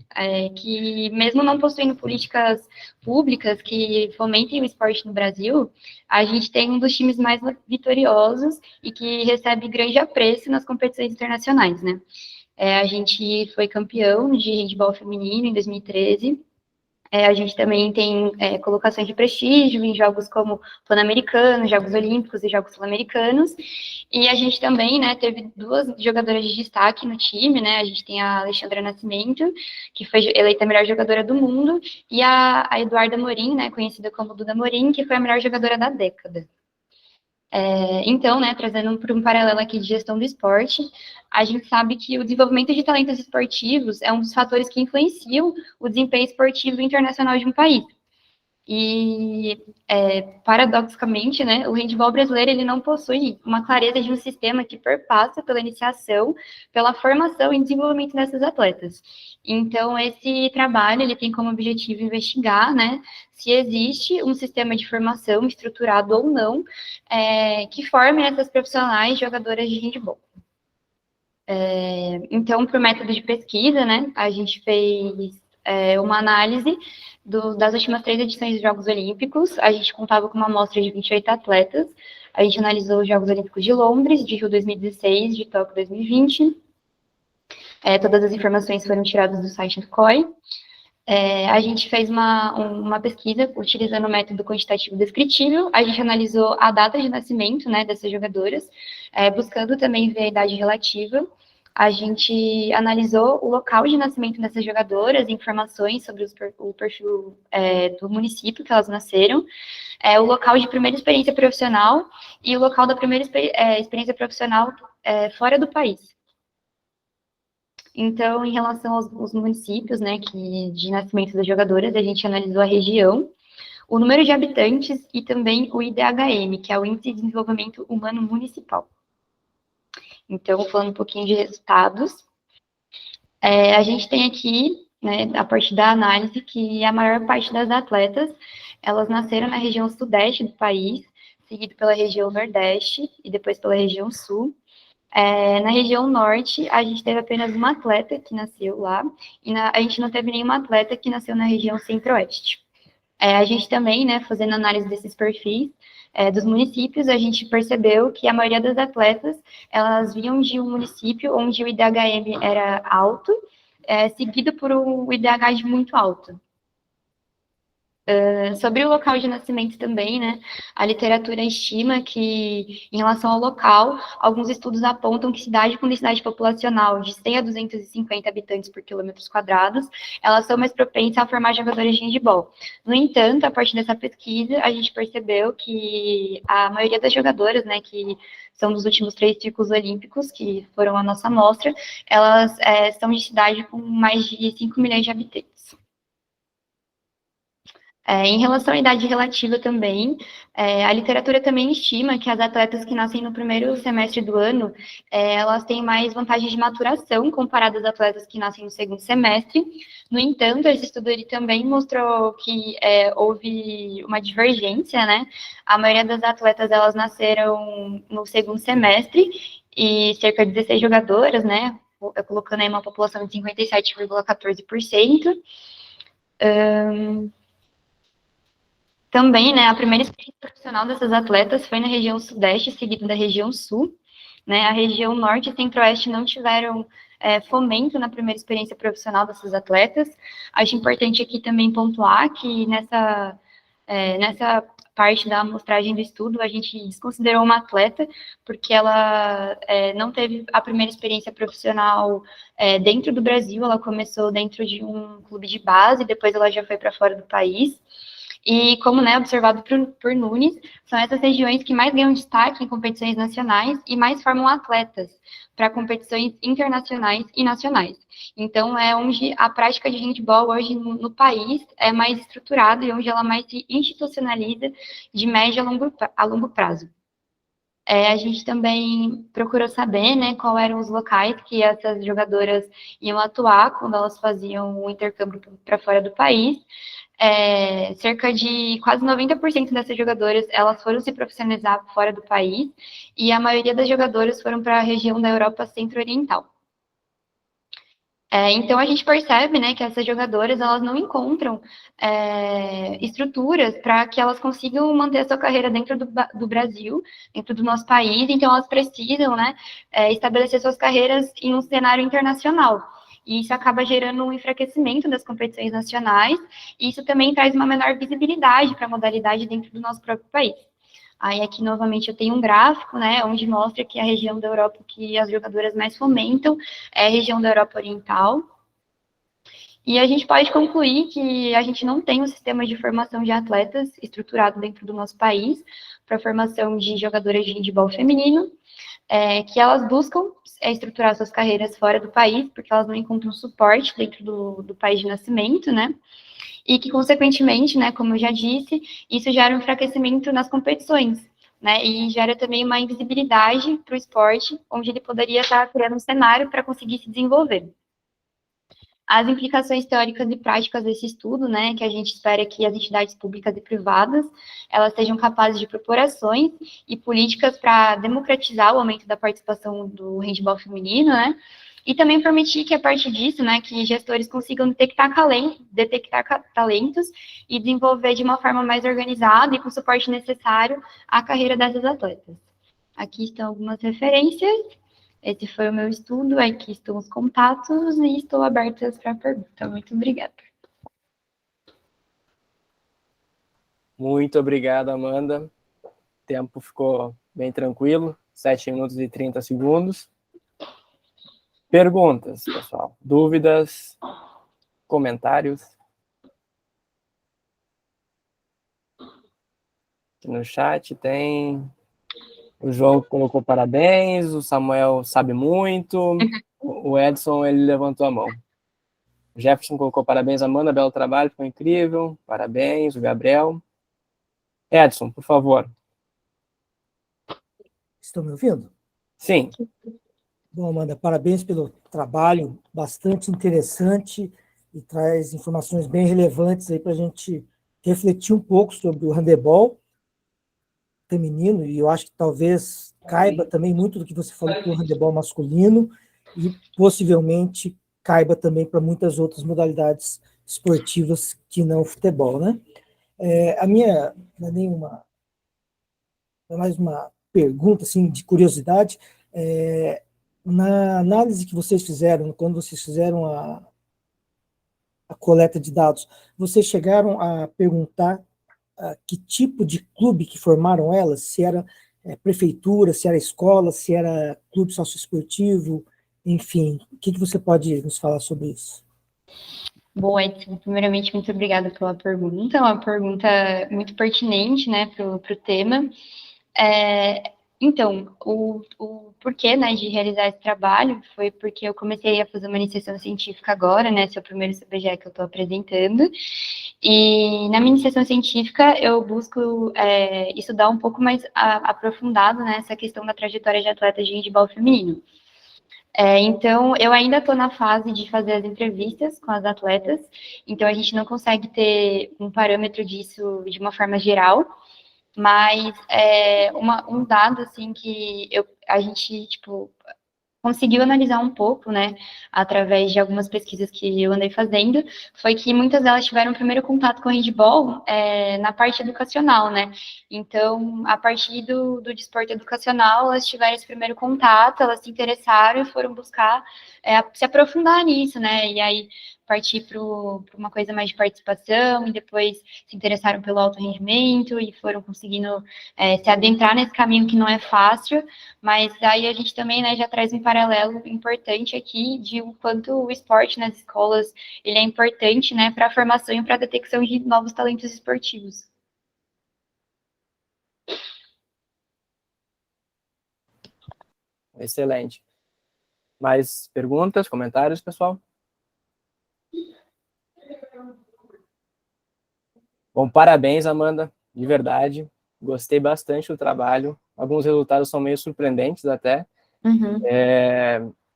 que mesmo não possuindo políticas públicas que fomentem o esporte no Brasil, a gente tem um dos times mais vitoriosos e que recebe grande apreço nas competições internacionais, né. A gente foi campeão de handebol feminino em 2013, a gente também tem colocações de prestígio em jogos como Pan-Americanos, Jogos Olímpicos e Jogos Sul-Americanos. E a gente também, né, teve duas jogadoras de destaque no time, né? A gente tem a Alexandra Nascimento, que foi eleita a melhor jogadora do mundo, e a Eduarda Morim, né, conhecida como Duda Morim, que foi a melhor jogadora da década. Então, né, trazendo para um paralelo aqui de gestão do esporte, a gente sabe que o desenvolvimento de talentos esportivos é um dos fatores que influenciam o desempenho esportivo internacional de um país. E, paradoxicamente, né, o handebol brasileiro ele não possui uma clareza de um sistema que perpassa pela iniciação, pela formação e desenvolvimento dessas atletas. Então, esse trabalho ele tem como objetivo investigar, né, se existe um sistema de formação estruturado ou não, que forme essas profissionais jogadoras de handebol. Então, por método de pesquisa, né, a gente fez uma análise das últimas 3 edições dos Jogos Olímpicos. A gente contava com uma amostra de 28 atletas. A gente analisou os Jogos Olímpicos de Londres, de Rio 2016, de Tóquio 2020. Todas as informações foram tiradas do site do COI. A gente fez uma pesquisa utilizando o método quantitativo descritível. A gente analisou a data de nascimento, né, dessas jogadoras, buscando também ver a idade relativa. A gente analisou o local de nascimento dessas jogadoras, informações sobre o perfil do município que elas nasceram, o local de primeira experiência profissional e o local da primeira experiência profissional fora do país. Então, em relação aos municípios, né, de nascimento das jogadoras, a gente analisou a região, o número de habitantes e também o IDHM, que é o Índice de Desenvolvimento Humano Municipal. Então, falando um pouquinho de resultados, a gente tem aqui, né, a partir da análise, que a maior parte das atletas, elas nasceram na região sudeste do país, seguido pela região nordeste e depois pela região sul. Na região norte, a gente teve apenas uma atleta que nasceu lá, e a gente não teve nenhuma atleta que nasceu na região centro-oeste. A gente também, né, fazendo análise desses perfis dos municípios, a gente percebeu que a maioria das atletas, elas vinham de um município onde o IDHM era alto, seguido por um IDH de muito alto. Sobre o local de nascimento também, né, a literatura estima que, em relação ao local, alguns estudos apontam que cidade com densidade populacional de 100 a 250 habitantes por quilômetros quadrados, elas são mais propensas a formar jogadores de handebol. No entanto, a partir dessa pesquisa, a gente percebeu que a maioria das jogadoras, né, que são dos últimos 3 ciclos olímpicos, que foram a nossa amostra, elas são de cidade com mais de 5 milhões de habitantes. Em relação à idade relativa também, a literatura também estima que as atletas que nascem no primeiro semestre do ano, elas têm mais vantagem de maturação comparadas às atletas que nascem no segundo semestre. No entanto, esse estudo ele também mostrou que houve uma divergência, né? A maioria das atletas, elas nasceram no segundo semestre, e cerca de 16 jogadoras, né? Colocando aí uma população de 57,14%. Também, né, a primeira experiência profissional dessas atletas foi na região sudeste, seguida da região sul, né, a região norte e centro-oeste não tiveram fomento na primeira experiência profissional dessas atletas. Acho importante aqui também pontuar que nessa parte da amostragem do estudo, a gente desconsiderou uma atleta, porque ela não teve a primeira experiência profissional dentro do Brasil, ela começou dentro de um clube de base, depois ela já foi para fora do país. E como, né, observado por Nunes, são essas regiões que mais ganham destaque em competições nacionais e mais formam atletas para competições internacionais e nacionais. Então, é onde a prática de handebol hoje no país é mais estruturada e onde ela mais se institucionaliza de médio a longo prazo. A gente também procurou saber, né, quais eram os locais que essas jogadoras iam atuar quando elas faziam o intercâmbio para fora do país. Cerca de quase 90% dessas jogadoras, elas foram se profissionalizar fora do país, e a maioria das jogadoras foram para a região da Europa Centro-Oriental. Então, a gente percebe, né, que essas jogadoras, elas não encontram estruturas para que elas consigam manter a sua carreira dentro do Brasil, dentro do nosso país, então elas precisam, né, estabelecer suas carreiras em um cenário internacional. E isso acaba gerando um enfraquecimento das competições nacionais, e isso também traz uma menor visibilidade para a modalidade dentro do nosso próprio país. Aí aqui, novamente, eu tenho um gráfico, né, onde mostra que a região da Europa que as jogadoras mais fomentam é a região da Europa Oriental. E a gente pode concluir que a gente não tem um sistema de formação de atletas estruturado dentro do nosso país para a formação de jogadoras de handebol feminino, que elas buscam estruturar suas carreiras fora do país, porque elas não encontram suporte dentro do país de nascimento, né? E que, consequentemente, né, como eu já disse, isso gera um enfraquecimento nas competições, né? E gera também uma invisibilidade para o esporte, onde ele poderia estar criando um cenário para conseguir se desenvolver. As implicações teóricas e práticas desse estudo, né, que a gente espera que as entidades públicas e privadas, elas sejam capazes de propor ações e políticas para democratizar o aumento da participação do handebol feminino, né, e também permitir que, a partir disso, né, que gestores consigam detectar talentos e desenvolver de uma forma mais organizada e com o suporte necessário a carreira dessas atletas. Aqui estão algumas referências. Esse foi o meu estudo, aqui estão os contatos e estou aberta para pergunta. Muito obrigada. Muito obrigado, Amanda. O tempo ficou bem tranquilo, 7 minutos e 30 segundos. Perguntas, pessoal? Dúvidas? Comentários? Aqui no chat tem... O João colocou parabéns, o Samuel sabe muito, o Edson, ele levantou a mão. O Jefferson colocou parabéns, Amanda, belo trabalho, ficou incrível, parabéns, o Gabriel. Edson, por favor. Estão me ouvindo? Sim. Bom, Amanda, parabéns pelo trabalho, bastante interessante e traz informações bem relevantes aí para a gente refletir um pouco sobre o handebol feminino, e eu acho que talvez caiba também muito do que você falou para o handebol masculino e possivelmente caiba também para muitas outras modalidades esportivas que não o futebol, né? A minha, não é nenhuma, é mais uma pergunta, assim, de curiosidade, na análise que vocês fizeram, quando vocês fizeram a coleta de dados, vocês chegaram a perguntar que tipo de clube que formaram elas, se era prefeitura, se era escola, se era clube socioesportivo, enfim, o que você pode nos falar sobre isso? Bom, Edson, primeiramente, muito obrigada pela pergunta, uma pergunta muito pertinente, né, para o tema. Então, o porquê, né, de realizar esse trabalho foi porque eu comecei a fazer uma iniciação científica agora, né, esse é o primeiro CBGE que eu estou apresentando, e na minha iniciação científica eu busco estudar um pouco mais aprofundado, né, essa questão da trajetória de atletas de handebol feminino. Então, eu ainda estou na fase de fazer as entrevistas com as atletas, então a gente não consegue ter um parâmetro disso de uma forma geral, mas um dado, assim, que a gente, tipo, conseguiu analisar um pouco, né, através de algumas pesquisas que eu andei fazendo, foi que muitas delas tiveram o primeiro contato com o handebol na parte educacional, né, então, a partir do desporto educacional, elas tiveram esse primeiro contato, elas se interessaram e foram buscar se aprofundar nisso, né, e aí partir para uma coisa mais de participação, e depois se interessaram pelo alto rendimento, e foram conseguindo se adentrar nesse caminho que não é fácil, mas aí a gente também, né, já traz um paralelo importante aqui de o quanto o esporte nas escolas ele é importante, né, para a formação e para a detecção de novos talentos esportivos. Excelente. Mais perguntas, comentários, pessoal? Bom, parabéns, Amanda, de verdade. Gostei bastante do trabalho. Alguns resultados são meio surpreendentes até. Uhum.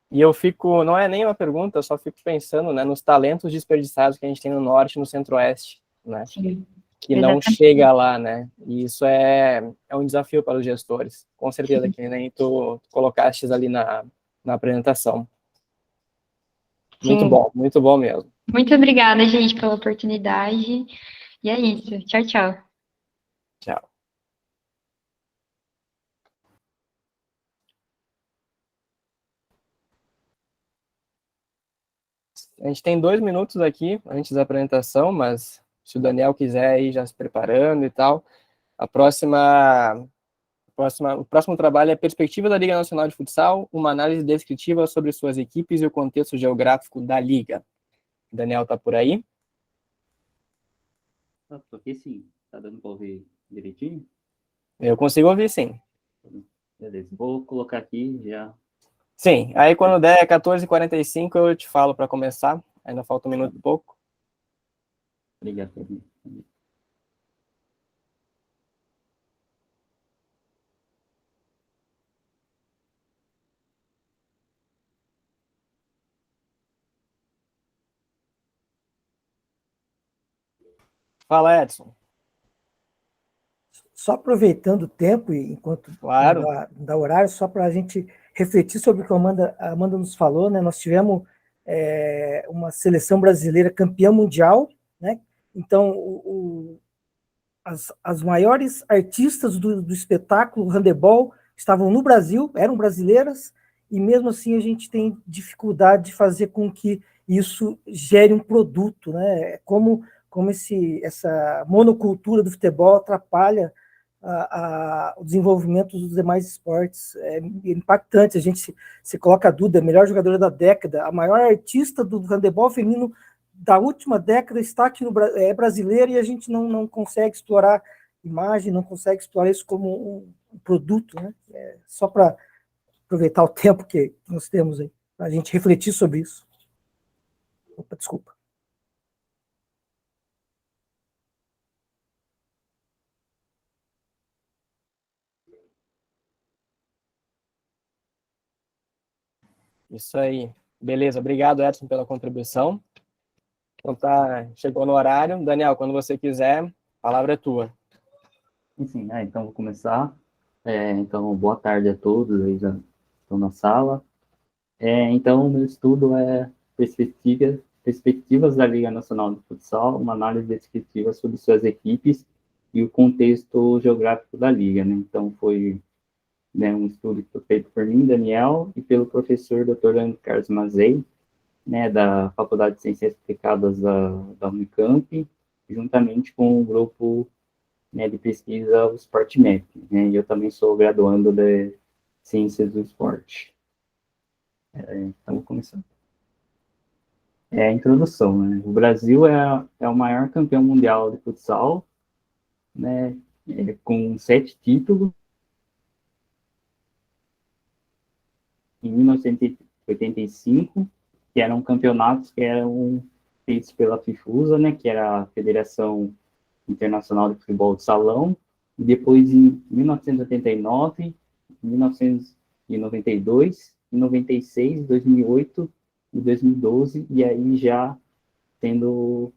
E eu fico, não é nem uma pergunta, eu só fico pensando, né, nos talentos desperdiçados que a gente tem no Norte e no Centro-Oeste, né? Sim, que não exatamente. chega lá, né? E isso é um desafio para os gestores. Com certeza, que nem tu colocaste ali na apresentação. Sim. Muito bom mesmo. Muito obrigada, gente, pela oportunidade. E é isso. Tchau, tchau. Tchau. A gente tem 2 minutos aqui antes da apresentação, mas se o Daniel quiser ir já se preparando e tal, o próximo trabalho é Perspectiva da Liga Nacional de Futsal, uma análise descritiva sobre suas equipes e o contexto geográfico da Liga. O Daniel está por aí? Tô aqui sim. Tá dando para ouvir direitinho? Eu consigo ouvir, sim. Beleza. Vou colocar aqui já. Sim, aí quando der 14h45 eu te falo para começar. Ainda falta 1 minuto e pouco. Obrigado. Fala, Edson. Só aproveitando o tempo, e enquanto Claro. não dá horário, só para a gente refletir sobre o que a Amanda nos falou, né? Nós tivemos uma seleção brasileira campeã mundial, né? Então, as maiores artistas do espetáculo handebol estavam no Brasil, eram brasileiras, e mesmo assim a gente tem dificuldade de fazer com que isso gere um produto, né? Como essa monocultura do futebol atrapalha o desenvolvimento dos demais esportes. É impactante. A gente se coloca a Duda, a melhor jogadora da década, a maior artista do handebol feminino da última década está aqui é brasileira, e a gente não consegue explorar imagem, não consegue explorar isso como um produto, né? Só para aproveitar o tempo que nós temos aí, para a gente refletir sobre isso. Opa, desculpa. Isso aí. Beleza, obrigado, Edson, pela contribuição. Então chegou no horário. Daniel, quando você quiser, a palavra é tua. Enfim, então vou começar. Então, boa tarde a todos, aí já estão na sala. Então, o meu estudo é perspectiva perspectivas da Liga Nacional de Futsal, uma análise descritiva sobre suas equipes e o contexto geográfico da Liga, né? Então, foi, né, um estudo que foi feito por mim, Daniel, e pelo professor Dr. Leandro Carlos Mazei, né, da Faculdade de Ciências Aplicadas da Unicamp, juntamente com o grupo, né, de pesquisa, o SportMap, né? E eu também sou graduando de Ciências do Esporte. Então, vou começar. A introdução, né? O Brasil é o maior campeão mundial de futsal, né? Com 7 títulos. Em 1985, que eram campeonatos que eram feitos pela FIFUSA, né? Que era a Federação Internacional de Futebol de Salão. E depois, em 1989, 1992, em 96, 2008 e 2012, e aí já sendo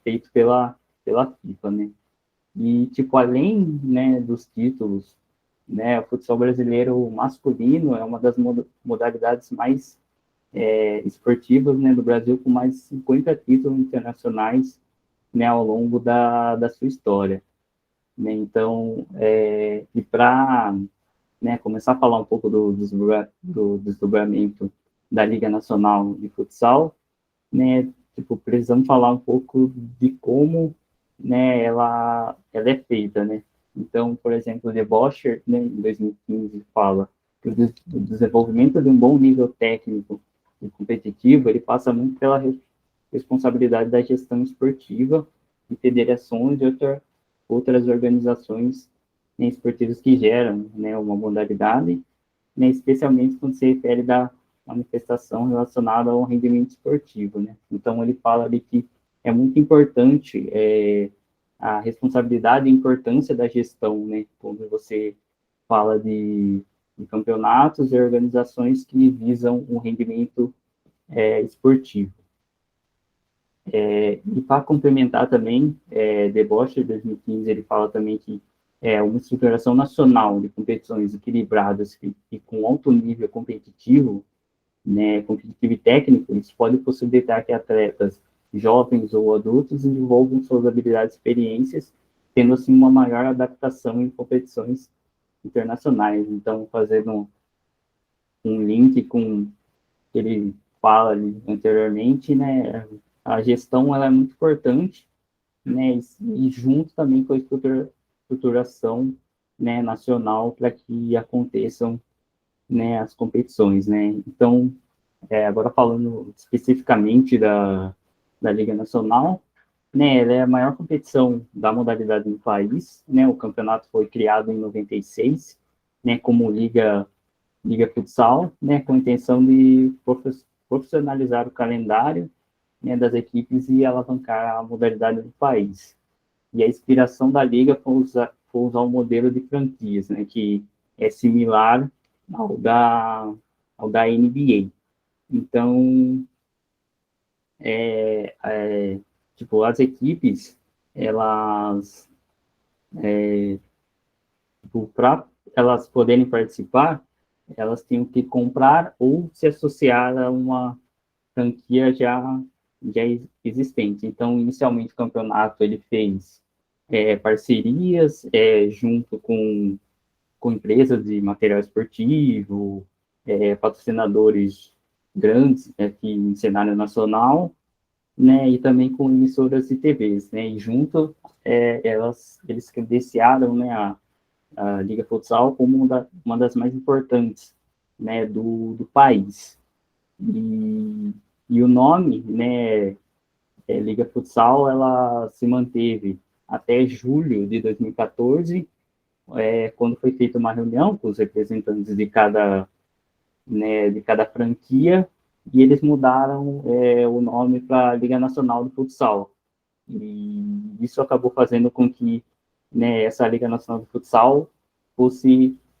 feito pela FIFA, né? E, tipo, além, né, dos títulos, né, o futsal brasileiro masculino é uma das modalidades mais esportivas, né, do Brasil, com mais de 50 títulos internacionais, né, ao longo da sua história, né? Então, e para, né, começar a falar um pouco do desdobramento da Liga Nacional de Futsal, né, tipo, precisamos falar um pouco de como, né, ela é feita, né? Então, por exemplo, o Deboscher, né, em 2015, fala que o desenvolvimento de um bom nível técnico e competitivo, ele passa muito pela responsabilidade da gestão esportiva e federações e outras organizações, né, esportivas que geram, né, uma modalidade, né, especialmente quando se refere da manifestação relacionada ao rendimento esportivo, né? Então, ele fala de que é muito importante a responsabilidade e a importância da gestão, né? Quando você fala de campeonatos e organizações que visam um rendimento esportivo. E para complementar também, Deboscher, 2015, ele fala também que uma estruturação nacional de competições equilibradas e com alto nível competitivo, né, competitivo e técnico, isso pode possibilitar que atletas jovens ou adultos desenvolvam suas habilidades e experiências, tendo assim uma maior adaptação em competições internacionais. Então, fazendo um link com o que ele fala ali anteriormente, né, a gestão ela é muito importante, né, e junto também com a estruturação, né, nacional para que aconteçam, né, as competições, né? Então, agora falando especificamente da Liga Nacional, né, ela é a maior competição da modalidade no país, né? O campeonato foi criado em 96, né, como Liga Futsal, né, com a intenção de profissionalizar o calendário, né, das equipes e alavancar a modalidade do país. E a inspiração da Liga foi usar um modelo de franquias, né, que é similar ao da NBA. Então, tipo, as equipes, elas, tipo, para elas poderem participar, elas tinham que comprar ou se associar a uma franquia já existente. Então, inicialmente, o campeonato, ele fez parcerias junto com empresas de material esportivo, patrocinadores grandes aqui no cenário nacional, né, e também com emissoras de TVs, né, e junto eles credenciaram, né, a Liga Futsal como uma das mais importantes, né, do país. E o nome, né, Liga Futsal, ela se manteve até julho de 2014, quando foi feita uma reunião com os representantes de cada franquia, e eles mudaram o nome para Liga Nacional de Futsal. E isso acabou fazendo com que, né, essa Liga Nacional de Futsal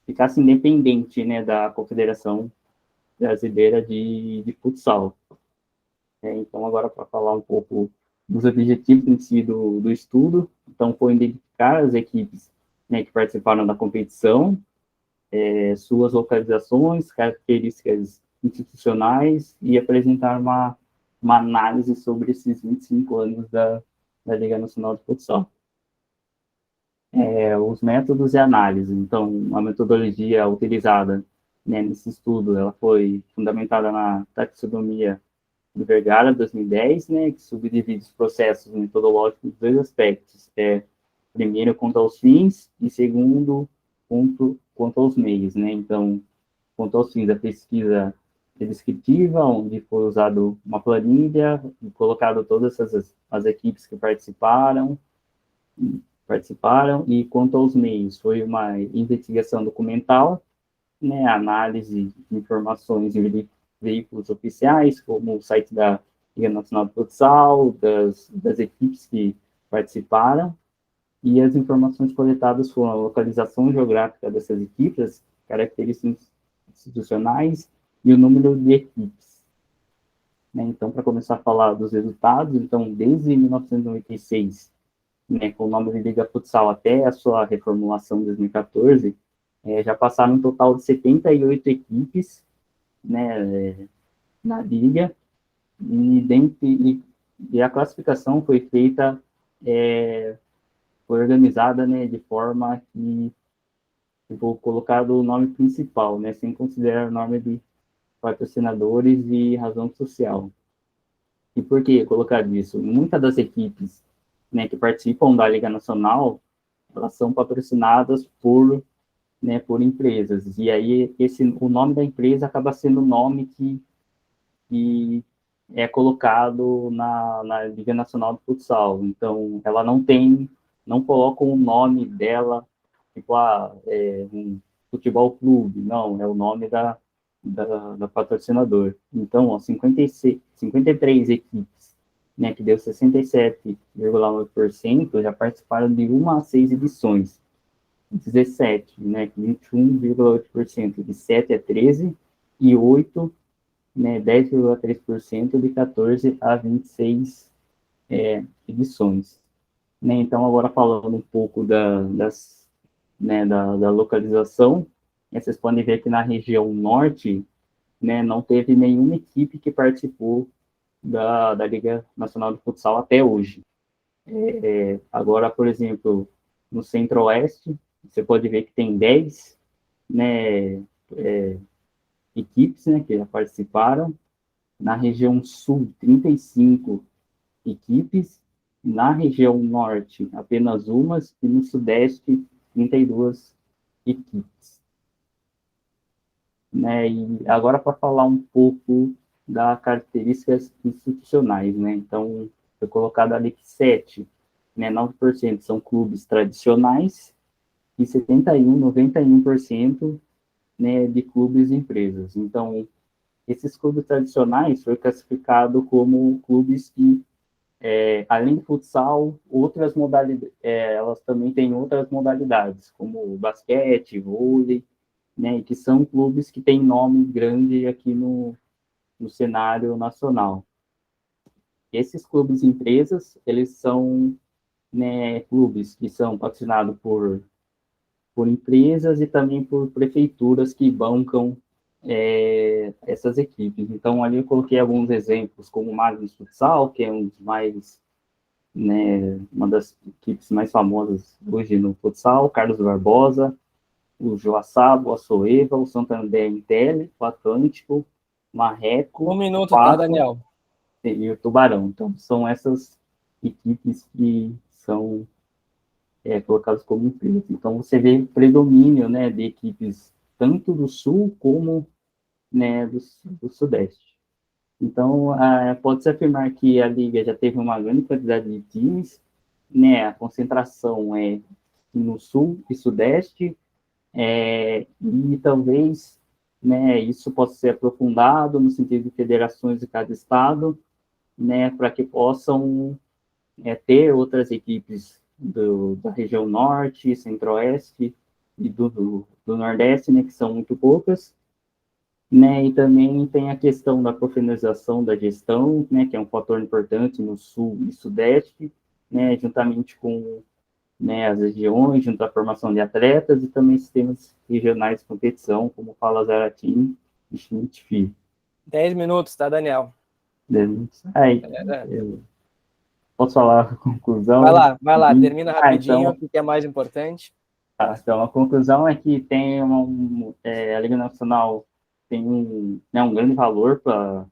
ficasse independente, né, da Confederação Brasileira de Futsal. Então, agora, para falar um pouco dos objetivos em si do estudo, então, foi identificar as equipes, né, que participaram da competição, suas localizações, características institucionais e apresentar uma uma análise sobre esses 25 anos da Liga Nacional de Futsal. Os métodos e análise. Então, a metodologia utilizada, né, nesse estudo, ela foi fundamentada na taxonomia do Vergara, 2010, né, que subdivide os processos metodológicos em dois aspectos. Primeiro, quanto aos fins, e segundo, quanto aos meios, né? Então, quanto aos fins, a pesquisa descritiva, onde foi usado uma planilha e colocado todas as equipes que participaram, e quanto aos meios, foi uma investigação documental, né, análise de informações em veículos oficiais, como o site da Liga Nacional de Futsal, das equipes que participaram, e as informações coletadas foram a localização geográfica dessas equipes, características institucionais e o número de equipes. Né, então, para começar a falar dos resultados, então, desde 1996, né, com o nome de Liga Futsal até a sua reformulação em 2014, já passaram um total de 78 equipes, né, na Liga, e a classificação foi feita, foi organizada, né, de forma que vou colocar o nome principal, né, sem considerar o nome de patrocinadores e razão social. E por que colocar isso? Muitas das equipes, né, que participam da Liga Nacional, elas são patrocinadas por empresas, e aí o nome da empresa acaba sendo o nome que é colocado na Liga Nacional de Futsal. Então, ela não coloca o nome dela, tipo, um futebol clube, não, é o nome da patrocinador. Então, 53 equipes, né, que deu 67,9%, já participaram de 1 a 6 edições. 17, né, 21,8%, de 7 a 13, e 8, né, 10,3%, de 14 a 26 edições. Né, então, agora falando um pouco da localização, vocês podem ver que na região norte, né, não teve nenhuma equipe que participou da Liga Nacional de Futsal até hoje. Agora, por exemplo, no Centro-Oeste, você pode ver que tem 10, né, equipes, né, que já participaram. Na região sul, 35 equipes. Na região norte, apenas umas. E no sudeste, 32 equipes. Né, e agora, para falar um pouco das características institucionais, né, então, foi colocado ali que 7, né, 9% são clubes tradicionais, e 91%, né, de clubes e empresas. Então, esses clubes tradicionais foram classificados como clubes que, além do futsal, outras modalidades, elas também têm outras modalidades, como basquete, vôlei, né, e que são clubes que têm nome grande aqui no cenário nacional. Esses clubes e empresas, eles são, né, clubes que são patrocinados por empresas e também por prefeituras que bancam essas equipes. Então, ali eu coloquei alguns exemplos, como o Magnus Futsal, que é um dos mais, né, uma das equipes mais famosas hoje no futsal, Carlos Barbosa, o Joaçaba, o Açoeva, o Santander Intel, o Atlântico, Marreco, 1 minuto, Pato, tá, Daniel? E o Tubarão. Então, são essas equipes que são colocadas como empresas. Então, você vê predomínio, né, de equipes tanto do Sul como, né, do Sudeste. Então, pode-se afirmar que a Liga já teve uma grande quantidade de times, né, a concentração é no Sul e Sudeste, e talvez, né, isso possa ser aprofundado no sentido de federações de cada estado, né, para que possam ter outras equipes da região norte, centro-oeste e do nordeste, né, que são muito poucas, né, e também tem a questão da profissionalização da gestão, né, que é um fator importante no sul e sudeste, né, juntamente com, né, as regiões, junto à formação de atletas e também sistemas regionais de competição, como fala Zaratim e Schmidt-Fi. 10 minutos, tá, Daniel? Aí, posso falar a conclusão? Vai lá, termina rapidinho, Então, o que é mais importante. então, a conclusão é que tem a Liga Nacional tem um grande valor para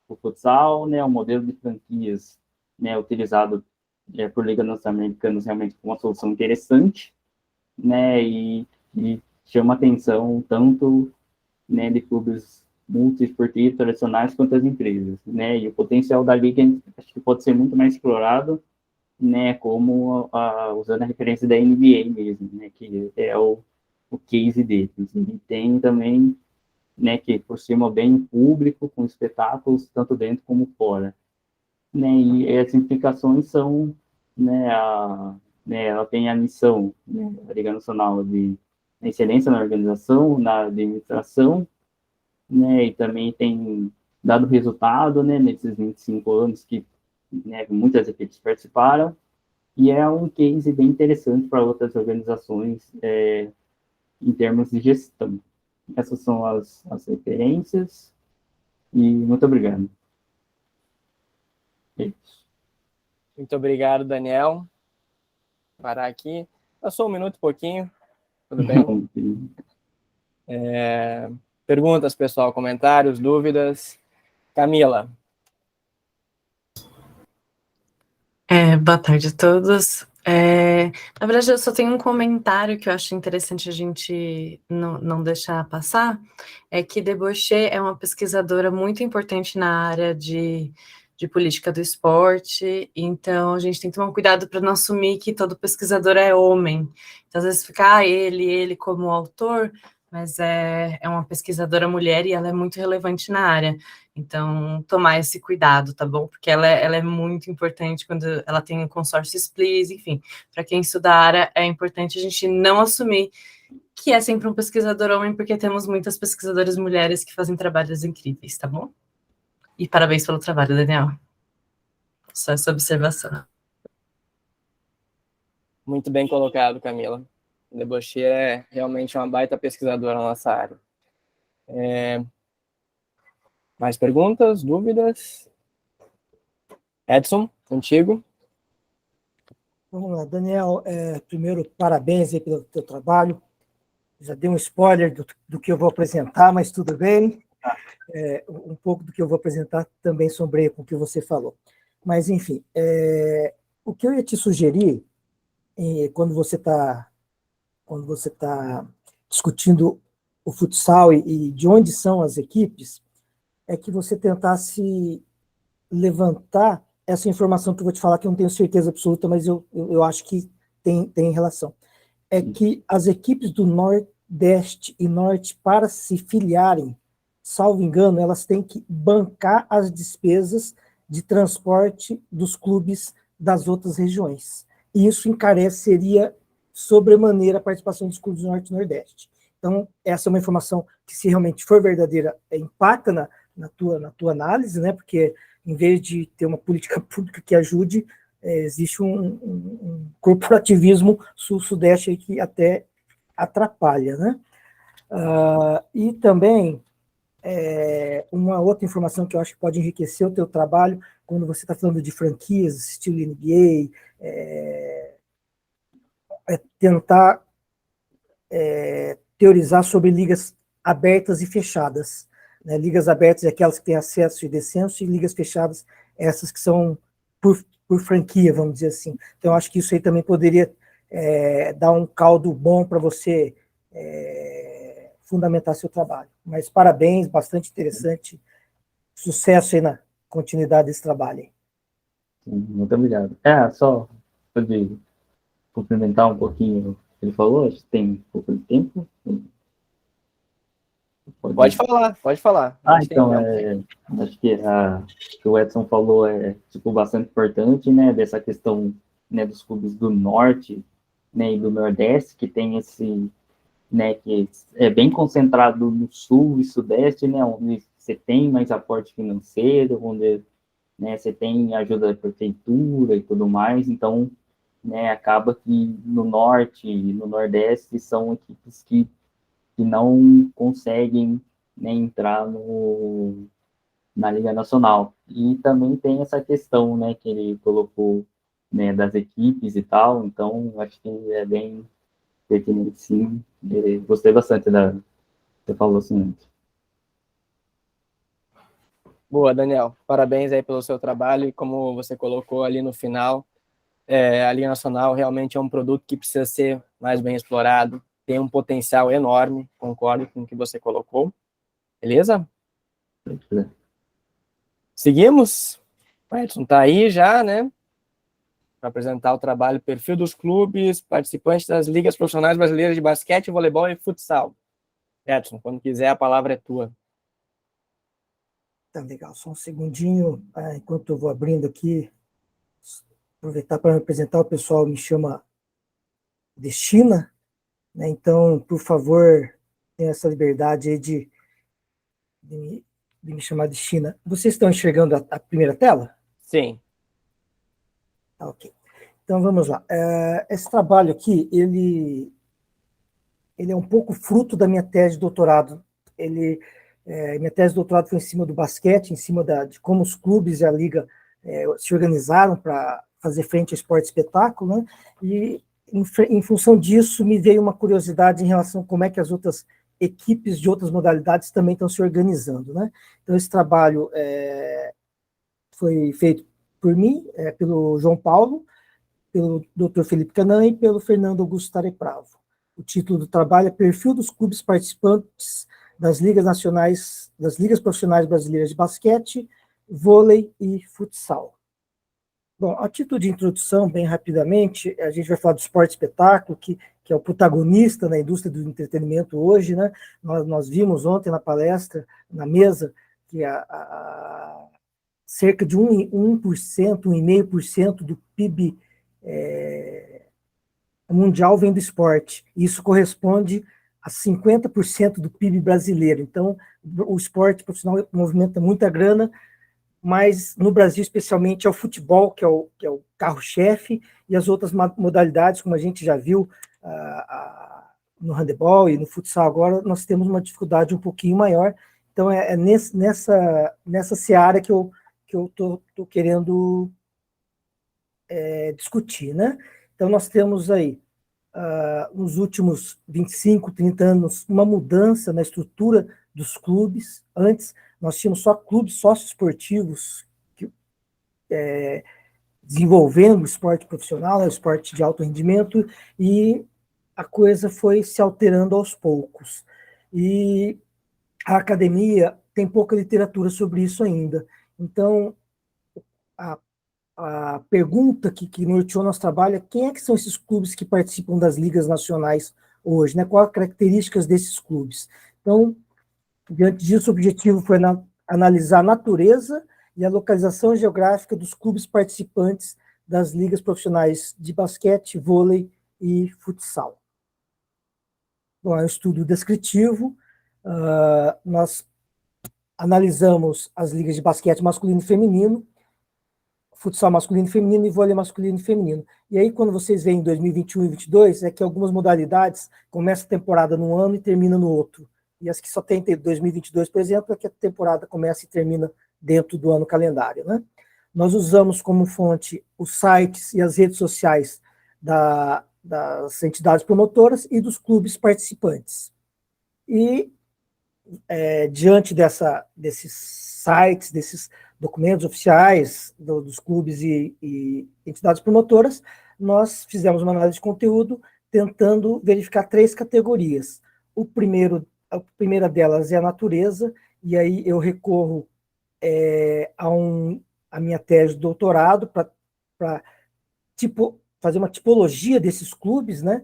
o futsal, né, o modelo de franquias, né, utilizado por ligas norte-americanas realmente é uma solução interessante, né, e chama atenção tanto, né, de clubes multiesportivos tradicionais quanto as empresas, né, e o potencial da liga acho que pode ser muito mais explorado, né, como usando a referência da NBA mesmo, né, que é o case deles. E tem também, né, que aproxima bem o público com espetáculos tanto dentro como fora, né, e as implicações são, né, ela tem a missão, né, a Liga Nacional de excelência na organização, na administração, né, e também tem dado resultado, né, nesses 25 anos que, né, muitas equipes participaram, e é um case bem interessante para outras organizações em termos de gestão. Essas são as referências, e muito obrigado. É isso. Muito obrigado, Daniel. Vou parar aqui. Passou um minuto e pouquinho, tudo bem? Perguntas, pessoal, comentários, dúvidas? Camila. Boa tarde a todos. Na verdade, eu só tenho um comentário que eu acho interessante a gente não deixar passar, é que Debauché é uma pesquisadora muito importante na área de política do esporte, então a gente tem que tomar cuidado para não assumir que todo pesquisador é homem. Então, às vezes fica ele como autor, mas é uma pesquisadora mulher e ela é muito relevante na área. Então, tomar esse cuidado, tá bom? Porque ela é muito importante quando ela tem um consórcio SPLIS, enfim. Para quem estuda a área, é importante a gente não assumir que é sempre um pesquisador homem, porque temos muitas pesquisadoras mulheres que fazem trabalhos incríveis, tá bom? E parabéns pelo trabalho, Daniel. Só essa observação. Muito bem colocado, Camila. Debauché é realmente uma baita pesquisadora na nossa área. Mais perguntas, dúvidas? Edson, contigo. Vamos lá, Daniel, primeiro, parabéns aí pelo teu trabalho. Já dei um spoiler do que eu vou apresentar, mas tudo bem. Um pouco do que eu vou apresentar também sombreia com o que você falou. Mas, enfim, o que eu ia te sugerir, quando você está discutindo o futsal e de onde são as equipes, é que você tentasse levantar essa informação que eu vou te falar, que eu não tenho certeza absoluta, mas eu acho que tem relação. É que as equipes do Nordeste e Norte, para se filiarem, salvo engano, elas têm que bancar as despesas de transporte dos clubes das outras regiões. E isso encareceria sobremaneira a participação dos clubes do Norte e Nordeste. Então, essa é uma informação que, se realmente for verdadeira, impacta na tua análise, né? Porque em vez de ter uma política pública que ajude, existe um corporativismo sul-sudeste aí que até atrapalha, né? E também uma outra informação que eu acho que pode enriquecer o teu trabalho, quando você está falando de franquias, estilo NBA, tentar teorizar sobre ligas abertas e fechadas. Né? Ligas abertas é aquelas que têm acesso e descenso, e ligas fechadas, essas que são por franquia, vamos dizer assim. Então, eu acho que isso aí também poderia dar um caldo bom para você fundamentar seu trabalho. Mas parabéns, bastante interessante. Sucesso aí na continuidade desse trabalho. Aí. Muito obrigado. Só poder complementar um pouquinho o que ele falou, acho que tem um pouco de tempo. Pode falar. Então, acho que o Edson falou bastante importante, né, dessa questão, né, dos clubes do Norte, né, e do Nordeste, que tem esse, né, que é bem concentrado no Sul e Sudeste, né, onde você tem mais aporte financeiro, onde, né, você tem ajuda da prefeitura e tudo mais, então, né, acaba que no Norte e no Nordeste são equipes que não conseguem, né, entrar na Liga Nacional. E também tem essa questão, né, que ele colocou, né, das equipes e tal, então acho que é bem pertinente, sim. Gostei bastante da que você falou assim antes. Boa, Daniel. Parabéns aí pelo seu trabalho e como você colocou ali no final, a Liga Nacional realmente é um produto que precisa ser mais bem explorado, tem um potencial enorme, concordo com o que você colocou. Beleza? Seguimos? O Edson está aí já, né? Para apresentar o trabalho, perfil dos clubes, participantes das ligas profissionais brasileiras de basquete, voleibol e futsal. Edson, quando quiser, a palavra é tua. Tá legal, só um segundinho, enquanto eu vou abrindo aqui, aproveitar para me apresentar, o pessoal me chama de China, né? Então, por favor, tenha essa liberdade aí de me chamar de China. Vocês estão enxergando a primeira tela? Sim. Tá, ok. Então, vamos lá. Esse trabalho aqui, ele é um pouco fruto da minha tese de doutorado. Minha tese de doutorado foi em cima do basquete, em cima de como os clubes e a liga se organizaram para fazer frente ao esporte espetáculo, né? E, em função disso, me veio uma curiosidade em relação a como é que as outras equipes de outras modalidades também estão se organizando, né? Então, esse trabalho foi feito por mim, pelo João Paulo, pelo Dr. Felipe Canan e pelo Fernando Augusto Tarepravo. O título do trabalho é Perfil dos clubes participantes das ligas nacionais, das ligas profissionais brasileiras de basquete, vôlei e futsal. Bom, a título de introdução, bem rapidamente, a gente vai falar do esporte espetáculo, que é o protagonista na indústria do entretenimento hoje, né? Nós vimos ontem na palestra, na mesa, que cerca de 1,5% do PIB mundial vem do esporte. Isso corresponde a 50% do PIB brasileiro. Então, o esporte profissional movimenta muita grana, mas no Brasil, especialmente, é o futebol, que é o carro-chefe, e as outras modalidades, como a gente já viu no handebol e no futsal agora, nós temos uma dificuldade um pouquinho maior. Então, nessa seara que eu estou querendo discutir, né? Então, nós temos aí, nos últimos 25, 30 anos, uma mudança na estrutura dos clubes. Antes, nós tínhamos só clubes socioesportivos desenvolvendo o esporte profissional, o esporte de alto rendimento, e a coisa foi se alterando aos poucos. E a academia tem pouca literatura sobre isso ainda. Então, a pergunta que norteou nosso trabalho é quem é que são esses clubes que participam das ligas nacionais hoje, né? Quais as características desses clubes? Então, diante disso, o objetivo foi analisar a natureza e a localização geográfica dos clubes participantes das ligas profissionais de basquete, vôlei e futsal. Bom, é um estudo descritivo. Nós analisamos as ligas de basquete masculino e feminino, futsal masculino e feminino e vôlei masculino e feminino. E aí, quando vocês veem 2021 e 2022, é que algumas modalidades começam a temporada num ano e termina no outro. E as que só tem 2022, por exemplo, é que a temporada começa e termina dentro do ano calendário, né? Nós usamos como fonte os sites e as redes sociais das entidades promotoras e dos clubes participantes. E, diante desses sites, desses documentos oficiais dos clubes e entidades promotoras, nós fizemos uma análise de conteúdo tentando verificar 3 categorias. A primeira delas é a natureza, e aí eu recorro a minha tese de doutorado para fazer uma tipologia desses clubes, né?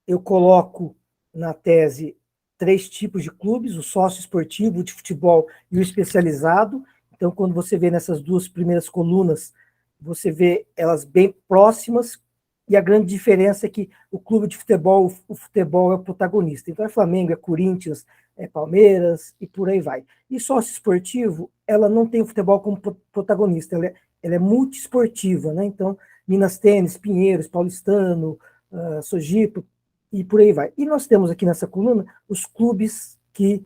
Eu coloco na tese 3 tipos de clubes, o sócio esportivo, o de futebol e o especializado. Então, quando você vê nessas 2 primeiras colunas, você vê elas bem próximas, e a grande diferença é que o clube de futebol, o futebol é o protagonista. Então, é Flamengo, é Corinthians, é Palmeiras, e por aí vai. E sócio esportivo, ela não tem o futebol como protagonista, ela é multiesportiva, né? Então, Minas Tênis, Pinheiros, Paulistano, Sojipa, e por aí vai. E nós temos aqui nessa coluna os clubes que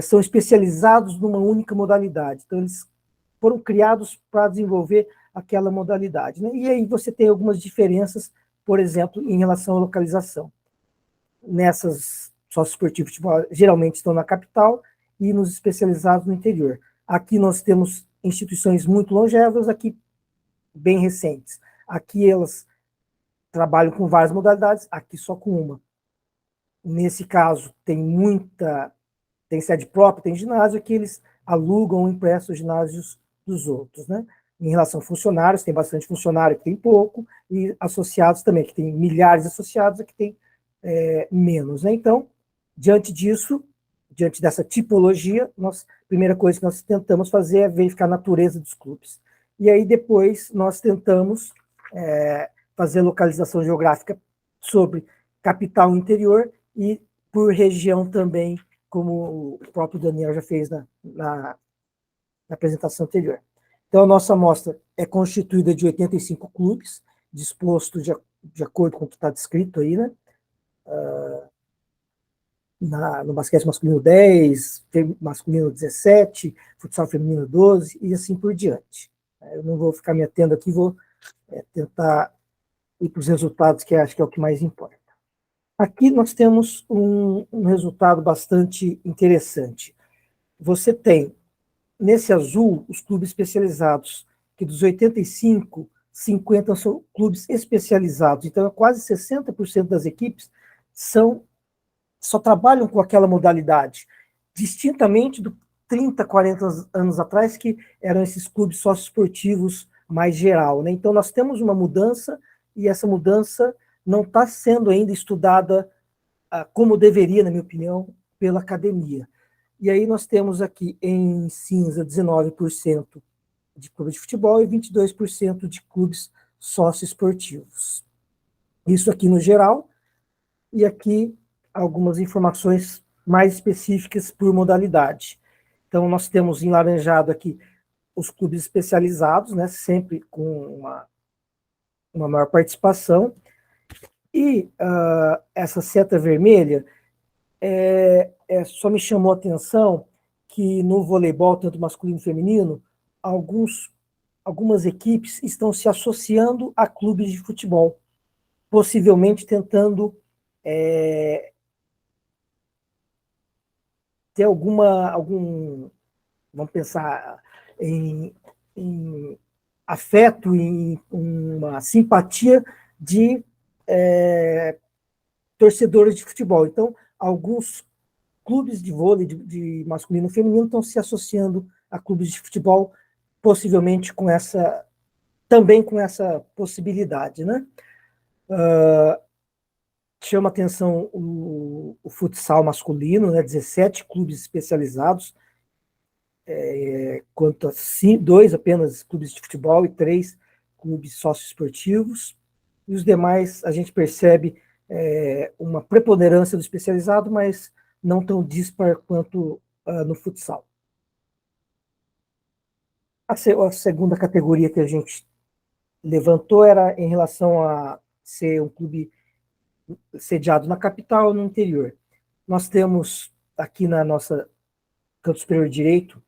são especializados numa única modalidade. Então, eles foram criados para desenvolver aquela modalidade, né? E aí você tem algumas diferenças, por exemplo, em relação à localização. Nessas sócios esportivos de futebol, geralmente estão na capital e nos especializados no interior. Aqui nós temos instituições muito longevas, aqui bem recentes. Aqui elas trabalham com várias modalidades, aqui só com uma. Nesse caso, tem sede própria, tem ginásio, aqui eles alugam ou emprestam os ginásios dos outros, né? Em relação a funcionários, tem bastante funcionário que tem pouco, e associados também, que tem milhares de associados, aqui tem menos, né? Então, diante disso, diante dessa tipologia, a primeira coisa que nós tentamos fazer é verificar a natureza dos clubes. E aí, depois, nós tentamos fazer localização geográfica sobre capital e interior e por região também, como o próprio Daniel já fez na apresentação anterior. Então, a nossa amostra é constituída de 85 clubes, disposto de acordo com o que está descrito aí, né? No basquete masculino 10, masculino 17, futsal feminino 12, e assim por diante. Eu não vou ficar me atendo aqui, vou tentar ir para os resultados, que acho que é o que mais importa. Aqui nós temos um resultado bastante interessante. Você tem, nesse azul, os clubes especializados, que dos 85, 50 são clubes especializados. Então, quase 60% das equipes só trabalham com aquela modalidade, distintamente do 30, 40 anos atrás, que eram esses clubes socioesportivos mais geral, né? Então, nós temos uma mudança, e essa mudança não está sendo ainda estudada como deveria, na minha opinião, pela academia. E aí nós temos aqui em cinza 19% de clubes de futebol e 22% de clubes socioesportivos. Isso aqui no geral, e aqui algumas informações mais específicas por modalidade. Então nós temos em laranjado aqui os clubes especializados, né, sempre com uma maior participação, e essa seta vermelha só me chamou a atenção que no voleibol, tanto masculino e feminino, algumas equipes estão se associando a clubes de futebol, possivelmente tentando ter vamos pensar em afeto, em uma simpatia de torcedores de futebol. Então, alguns clubes de vôlei de masculino e feminino estão se associando a clubes de futebol, possivelmente também com essa possibilidade, né? Chama atenção o futsal masculino, né? 17 clubes especializados, quanto a 2 apenas clubes de futebol e 3 clubes socioesportivos. E os demais, a gente percebe uma preponderância do especializado, mas não tão dispar quanto no futsal. A segunda categoria que a gente levantou era em relação a ser um clube sediado na capital ou no interior. Nós temos aqui na nossa canto superior direito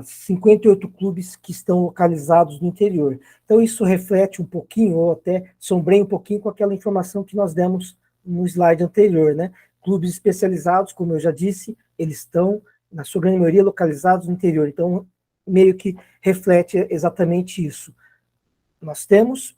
58 clubes que estão localizados no interior. Então, isso reflete um pouquinho, ou até sombreia um pouquinho com aquela informação que nós demos no slide anterior, né? Clubes especializados, como eu já disse, eles estão, na sua grande maioria, localizados no interior. Então, meio que reflete exatamente isso. Nós temos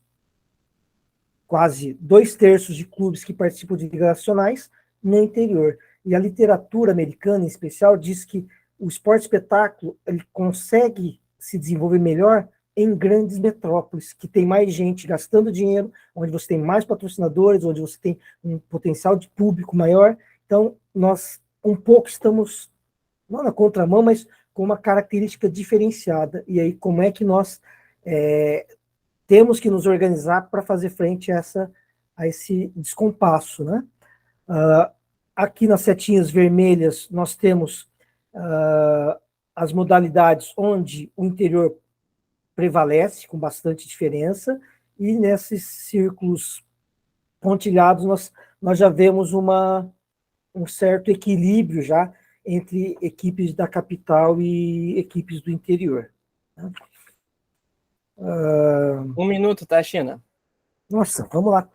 quase 2/3 de clubes que participam de ligas nacionais no interior. E a literatura americana, em especial, diz que o esporte espetáculo ele consegue se desenvolver melhor em grandes metrópoles, que tem mais gente gastando dinheiro, onde você tem mais patrocinadores, onde você tem um potencial de público maior. Então, nós um pouco estamos, não na contramão, mas com uma característica diferenciada. E aí, como é que nós temos que nos organizar para fazer frente a esse descompasso, né? Aqui nas setinhas vermelhas, nós temos as modalidades onde o interior prevalece, com bastante diferença, e nesses círculos pontilhados nós já vemos um certo equilíbrio já entre equipes da capital e equipes do interior. Um minuto, tá, China? Nossa, vamos lá.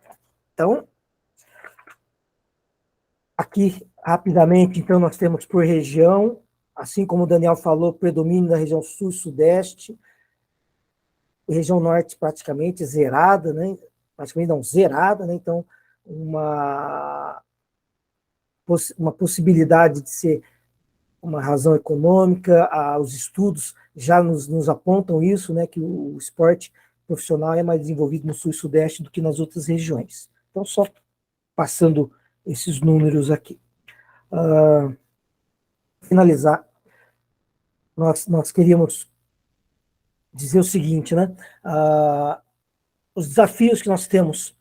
Então, aqui, rapidamente, então, nós temos por região, assim como o Daniel falou, predomínio da região sul e sudeste, região norte praticamente zerada, né? Praticamente não, zerada, né? Então, uma possibilidade de ser uma razão econômica, os estudos já nos apontam isso, né? Que o esporte profissional é mais desenvolvido no sul e sudeste do que nas outras regiões. Então, só passando esses números aqui. Finalizar, nós queríamos dizer o seguinte, né? Os desafios que nós temos,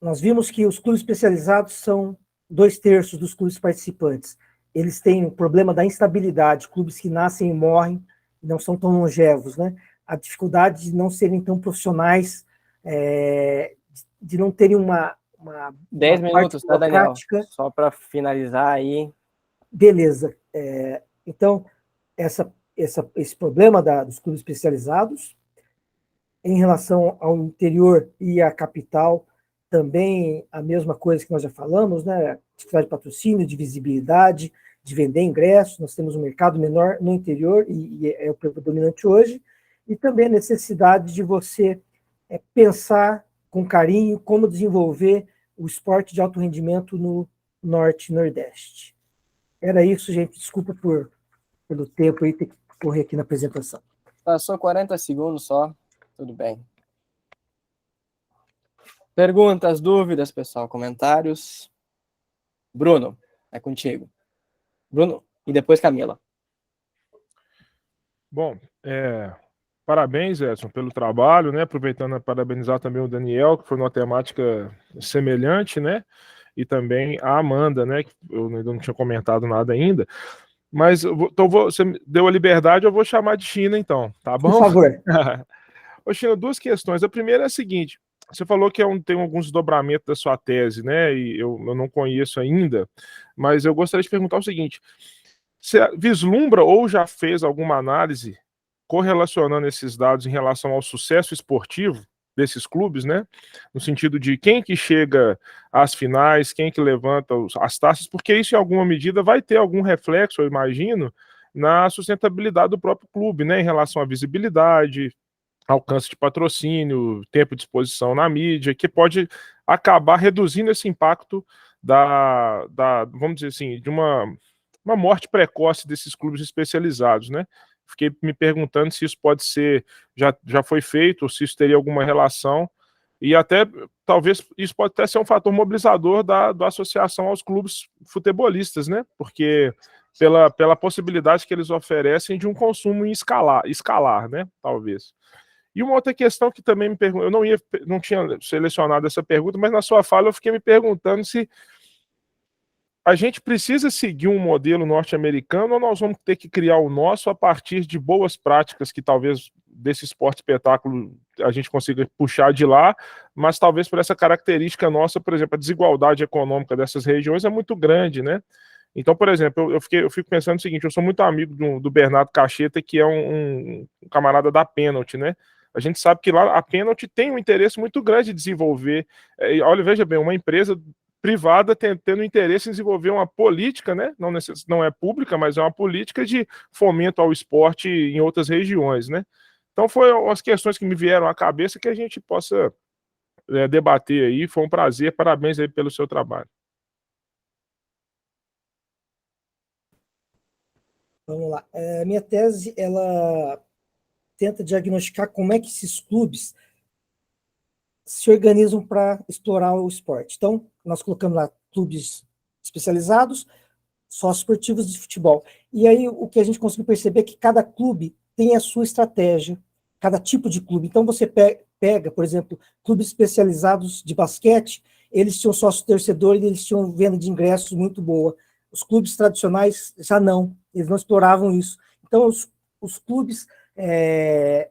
nós vimos que os clubes especializados são 2/3 dos clubes participantes. Eles têm o problema da instabilidade, clubes que nascem e morrem, não são tão longevos, né? A dificuldade de não serem tão profissionais, de não terem uma 10 minutos, tá, Daniel? Só para finalizar aí. Beleza. Então, esse problema dos clubes especializados, em relação ao interior e à capital, também a mesma coisa que nós já falamos, né? Dificuldade de patrocínio, de visibilidade, de vender ingressos, nós temos um mercado menor no interior, e é o predominante hoje, e também a necessidade de você pensar com carinho como desenvolver o esporte de alto rendimento no Norte e Nordeste. Era isso, gente. Desculpa pelo tempo aí, ter que correr aqui na apresentação. Passou 40 segundos só. Tudo bem. Perguntas, dúvidas, pessoal, comentários? Bruno, é contigo. Bruno, e depois Camila. Bom, parabéns, Edson, pelo trabalho, né? Aproveitando a parabenizar também o Daniel, que foi numa temática semelhante, né? E também a Amanda, né? Que eu ainda não tinha comentado nada ainda. Mas você me deu a liberdade, eu vou chamar de China, então, tá bom? Por favor. Ô, China, duas questões. A primeira é a seguinte: você falou que tem alguns desdobramentos da sua tese, né? E eu não conheço ainda, mas eu gostaria de perguntar o seguinte: você vislumbra ou já fez alguma análise correlacionando esses dados em relação ao sucesso esportivo desses clubes, né? No sentido de quem que chega às finais, quem que levanta as taças, porque isso em alguma medida vai ter algum reflexo, eu imagino, na sustentabilidade do próprio clube, né? Em relação à visibilidade, alcance de patrocínio, tempo de exposição na mídia, que pode acabar reduzindo esse impacto vamos dizer assim, de uma morte precoce desses clubes especializados, né? Fiquei me perguntando se isso pode ser, já foi feito, ou se isso teria alguma relação, e até, talvez, isso pode até ser um fator mobilizador da associação aos clubes futebolistas, né? Porque pela possibilidade que eles oferecem de um consumo em escalar, né? Talvez. E uma outra questão que também me pergunto, eu não tinha selecionado essa pergunta, mas na sua fala eu fiquei me perguntando se a gente precisa seguir um modelo norte-americano ou nós vamos ter que criar o nosso a partir de boas práticas que talvez desse esporte espetáculo a gente consiga puxar de lá, mas talvez por essa característica nossa, por exemplo, a desigualdade econômica dessas regiões é muito grande, né? Então, por exemplo, eu fico pensando o seguinte: eu sou muito amigo do Bernardo Cacheta, que é um camarada da Pênalti, né? A gente sabe que lá a Pênalti tem um interesse muito grande de desenvolver. Olha, veja bem, uma empresa privada tendo interesse em desenvolver uma política, né? Não é pública, mas é uma política de fomento ao esporte em outras regiões, né? Então, foram as questões que me vieram à cabeça que a gente possa debater aí. Foi um prazer, parabéns aí pelo seu trabalho. Vamos lá. Minha tese, ela tenta diagnosticar como é que esses clubes se organizam para explorar o esporte. Então, nós colocamos lá clubes especializados, sócios esportivos de futebol. E aí, o que a gente conseguiu perceber é que cada clube tem a sua estratégia, cada tipo de clube. Então, você pega, por exemplo, clubes especializados de basquete, eles tinham sócio torcedor e eles tinham venda de ingressos muito boa. Os clubes tradicionais já não, eles não exploravam isso. Então, os clubes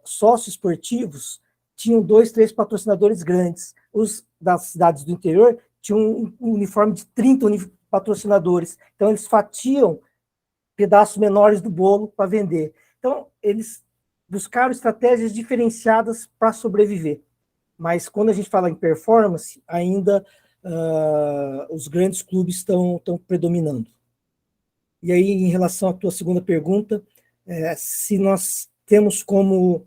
sócios esportivos tinham 2, 3 patrocinadores grandes. Os das cidades do interior tinham um uniforme de 30 patrocinadores. Então, eles fatiam pedaços menores do bolo para vender. Então, eles buscaram estratégias diferenciadas para sobreviver. Mas quando a gente fala em performance, ainda os grandes clubes estão predominando. E aí, em relação à tua segunda pergunta, se nós temos como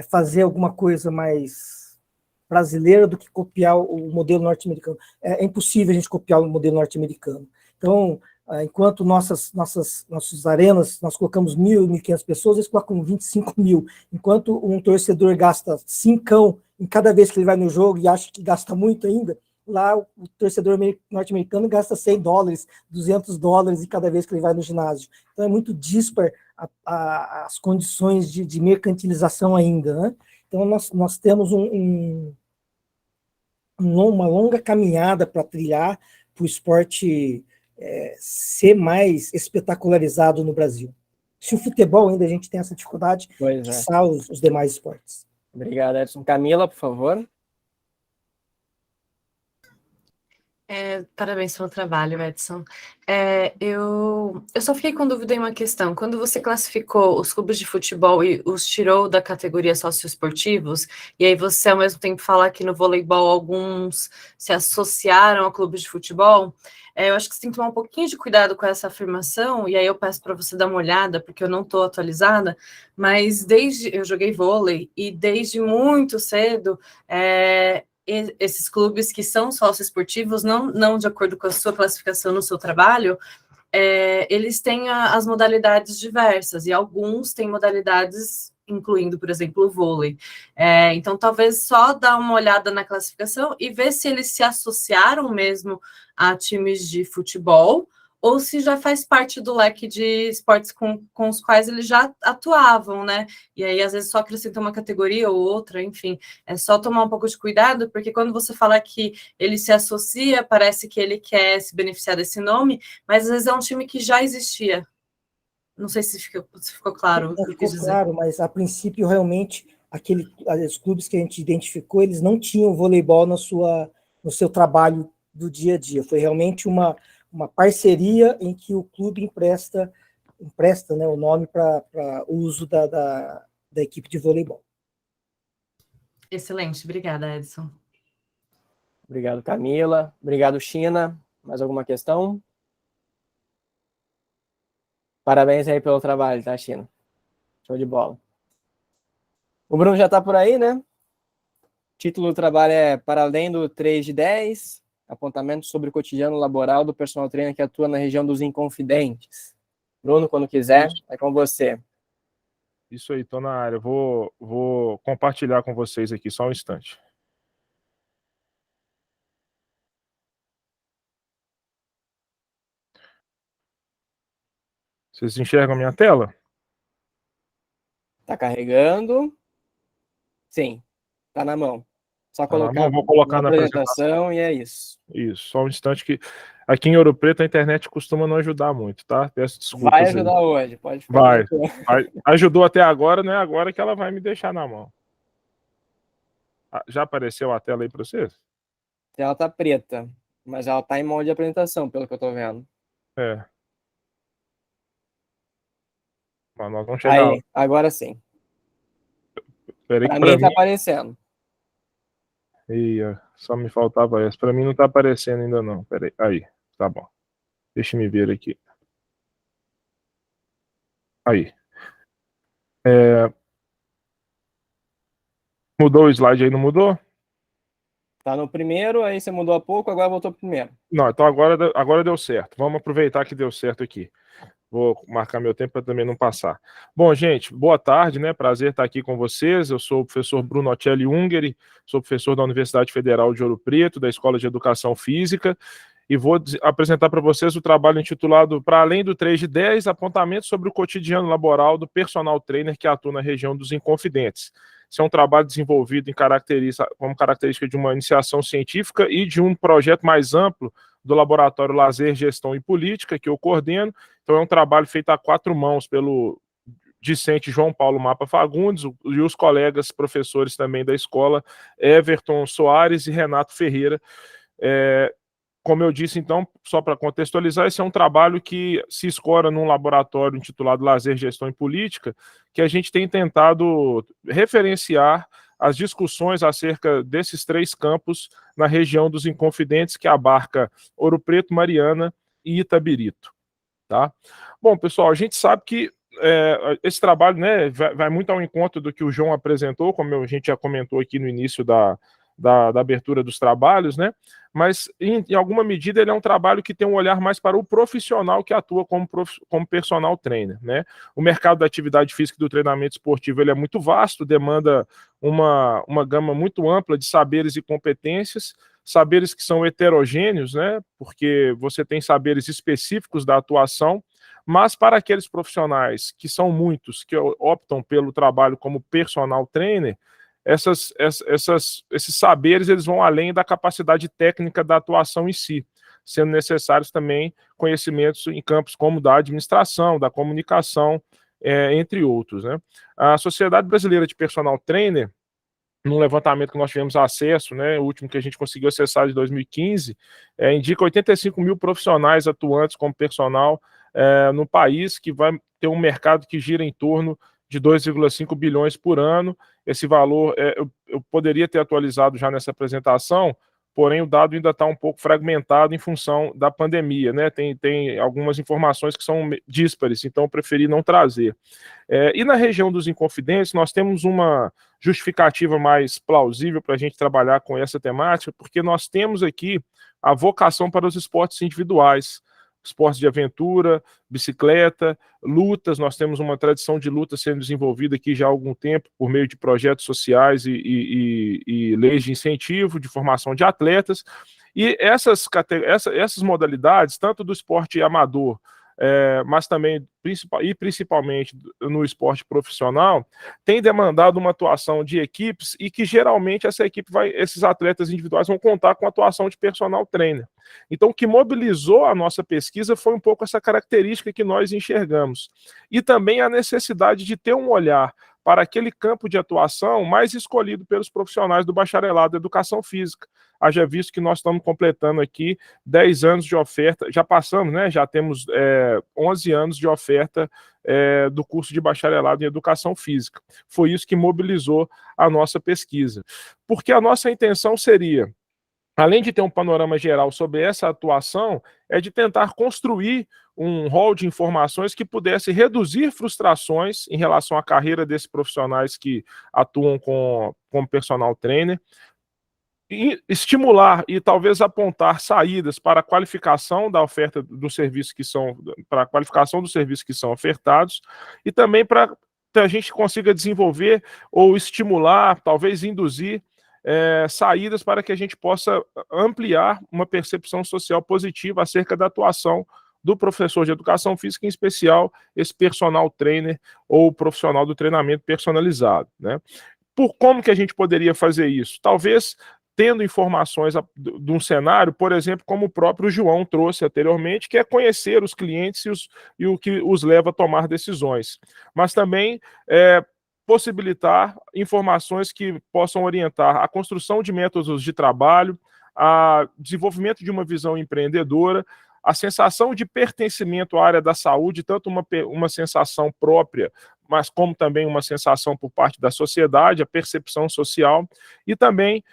fazer alguma coisa mais brasileira do que copiar o modelo norte-americano. É impossível a gente copiar o modelo norte-americano. Então, enquanto nossas arenas, nós colocamos 1.000, 1.500 pessoas, eles colocam 25 mil. Enquanto um torcedor gasta 5 em cada vez que ele vai no jogo e acha que gasta muito ainda, lá o torcedor norte-americano gasta $100, $200 em cada vez que ele vai no ginásio. Então é muito dispar as condições de mercantilização ainda, né? Então nós temos uma longa caminhada para trilhar para o esporte ser mais espetacularizado no Brasil. Se o futebol ainda a gente tem essa dificuldade, quiçá os demais esportes. Obrigado, Edson. Camila, por favor. Parabéns pelo trabalho, Edson. Eu só fiquei com dúvida em uma questão. Quando você classificou os clubes de futebol e os tirou da categoria socioesportivos, e aí você ao mesmo tempo fala que no voleibol alguns se associaram a clubes de futebol, eu acho que você tem que tomar um pouquinho de cuidado com essa afirmação, e aí eu peço para você dar uma olhada, porque eu não estou atualizada, mas eu joguei vôlei, e desde muito cedo, esses clubes que são socioesportivos, não de acordo com a sua classificação no seu trabalho, eles têm as modalidades diversas, e alguns têm modalidades incluindo, por exemplo, o vôlei. Então, talvez só dar uma olhada na classificação e ver se eles se associaram mesmo a times de futebol, ou se já faz parte do leque de esportes com os quais eles já atuavam, né? E aí, às vezes, só acrescenta uma categoria ou outra, enfim. É só tomar um pouco de cuidado, porque quando você fala que ele se associa, parece que ele quer se beneficiar desse nome, mas às vezes é um time que já existia. Não sei se ficou claro o que eu quis dizer. Claro, mas a princípio, realmente, os clubes que a gente identificou, eles não tinham voleibol no seu trabalho do dia a dia. Foi realmente uma parceria em que o clube empresta, né, o nome para o uso da equipe de voleibol. Excelente, obrigada, Edson. Obrigado, Camila. Obrigado, China. Mais alguma questão? Parabéns aí pelo trabalho, tá, China? Show de bola. O Bruno já está por aí, né? O título do trabalho é Para Além do 3 de 10, apontamento sobre o cotidiano laboral do personal trainer que atua na região dos Inconfidentes. Bruno, quando quiser, é com você. Isso aí, estou na área. Vou compartilhar com vocês aqui, só um instante. Vocês enxergam a minha tela? Tá carregando. Sim, tá na mão. Só colocar, vou colocar na apresentação e é isso. Isso, só um instante que aqui em Ouro Preto a internet costuma não ajudar muito, tá? Peço desculpas. Vai ajudar hoje, pode ficar. Vai. Ajudou até agora, não é agora que ela vai me deixar na mão. Já apareceu a tela aí para vocês? Ela tá preta, mas ela tá em modo de apresentação, pelo que eu tô vendo. Mas nós vamos chegar aí, agora sim. Para mim tá aparecendo. Só me faltava essa. Para mim não tá aparecendo ainda não. Peraí. Aí, tá bom. Deixa me ver aqui. Aí. Mudou o slide aí, não mudou? Tá no primeiro, aí você mudou há pouco, agora voltou pro primeiro. Não, então agora deu certo. Vamos aproveitar que deu certo aqui. Vou marcar meu tempo para também não passar. Bom, gente, boa tarde, né? Prazer estar aqui com vocês. Eu sou o professor Bruno Ocelli Ungeri, sou professor da Universidade Federal de Ouro Preto, da Escola de Educação Física, e vou apresentar para vocês o trabalho intitulado Para Além do 3 de 10, apontamentos sobre o cotidiano laboral do personal trainer que atua na região dos Inconfidentes. Esse é um trabalho desenvolvido como característica de uma iniciação científica e de um projeto mais amplo do Laboratório Lazer, Gestão e Política, que eu coordeno. Então é um trabalho feito a 4 mãos pelo discente João Paulo Mapa Fagundes e os colegas professores também da escola, Everton Soares e Renato Ferreira. como eu disse, então, só para contextualizar, esse é um trabalho que se escora num laboratório intitulado Lazer, Gestão e Política, que a gente tem tentado referenciar as discussões acerca desses 3 campos na região dos Inconfidentes, que abarca Ouro Preto, Mariana e Itabirito. Tá? Bom, pessoal, a gente sabe que esse trabalho, né, vai muito ao encontro do que o João apresentou, como a gente já comentou aqui no início da abertura dos trabalhos, né? Mas, em alguma medida, ele é um trabalho que tem um olhar mais para o profissional que atua como personal trainer, né? O mercado da atividade física e do treinamento esportivo ele é muito vasto, demanda uma gama muito ampla de saberes e competências, saberes que são heterogêneos, né? Porque você tem saberes específicos da atuação, mas para aqueles profissionais, que são muitos, que optam pelo trabalho como personal trainer, esses saberes eles vão além da capacidade técnica da atuação em si, sendo necessários também conhecimentos em campos como da administração, da comunicação, entre outros, né? A Sociedade Brasileira de Personal Trainer, num levantamento que nós tivemos acesso, né, o último que a gente conseguiu acessar de 2015, indica 85 mil profissionais atuantes como personal no país, que vai ter um mercado que gira em torno de 2,5 bilhões por ano. Esse valor eu poderia ter atualizado já nessa apresentação, porém o dado ainda está um pouco fragmentado em função da pandemia, né? Tem algumas informações que são díspares, então eu preferi não trazer. E na região dos Inconfidentes, nós temos uma justificativa mais plausível para a gente trabalhar com essa temática, porque nós temos aqui a vocação para os esportes individuais, esportes de aventura, bicicleta, lutas. Nós temos uma tradição de luta sendo desenvolvida aqui já há algum tempo por meio de projetos sociais e leis de incentivo, de formação de atletas. E essas modalidades, tanto do esporte amador, mas também, principalmente no esporte profissional, tem demandado uma atuação de equipes e que geralmente esses atletas individuais vão contar com a atuação de personal trainer. Então, o que mobilizou a nossa pesquisa foi um pouco essa característica que nós enxergamos. E também a necessidade de ter um olhar para aquele campo de atuação mais escolhido pelos profissionais do bacharelado em educação física. Haja visto que nós estamos completando aqui 10 anos de oferta, já passamos, né? Já temos 11 anos de oferta do curso de bacharelado em educação física. Foi isso que mobilizou a nossa pesquisa. Porque a nossa intenção seria, além de ter um panorama geral sobre essa atuação, é de tentar construir um rol de informações que pudesse reduzir frustrações em relação à carreira desses profissionais que atuam como personal trainer, e estimular e talvez apontar saídas para a qualificação da oferta dos serviços para a qualificação dos serviços que são ofertados, e também para que a gente consiga desenvolver ou estimular, talvez induzir saídas para que a gente possa ampliar uma percepção social positiva acerca da atuação do professor de educação física, em especial esse personal trainer ou profissional do treinamento personalizado, né? Como que a gente poderia fazer isso? Talvez tendo informações de um cenário, por exemplo, como o próprio João trouxe anteriormente, que é conhecer os clientes e o que os leva a tomar decisões. Mas também possibilitar informações que possam orientar a construção de métodos de trabalho, a desenvolvimento de uma visão empreendedora, a sensação de pertencimento à área da saúde, tanto uma sensação própria, mas como também uma sensação por parte da sociedade, a percepção social, e também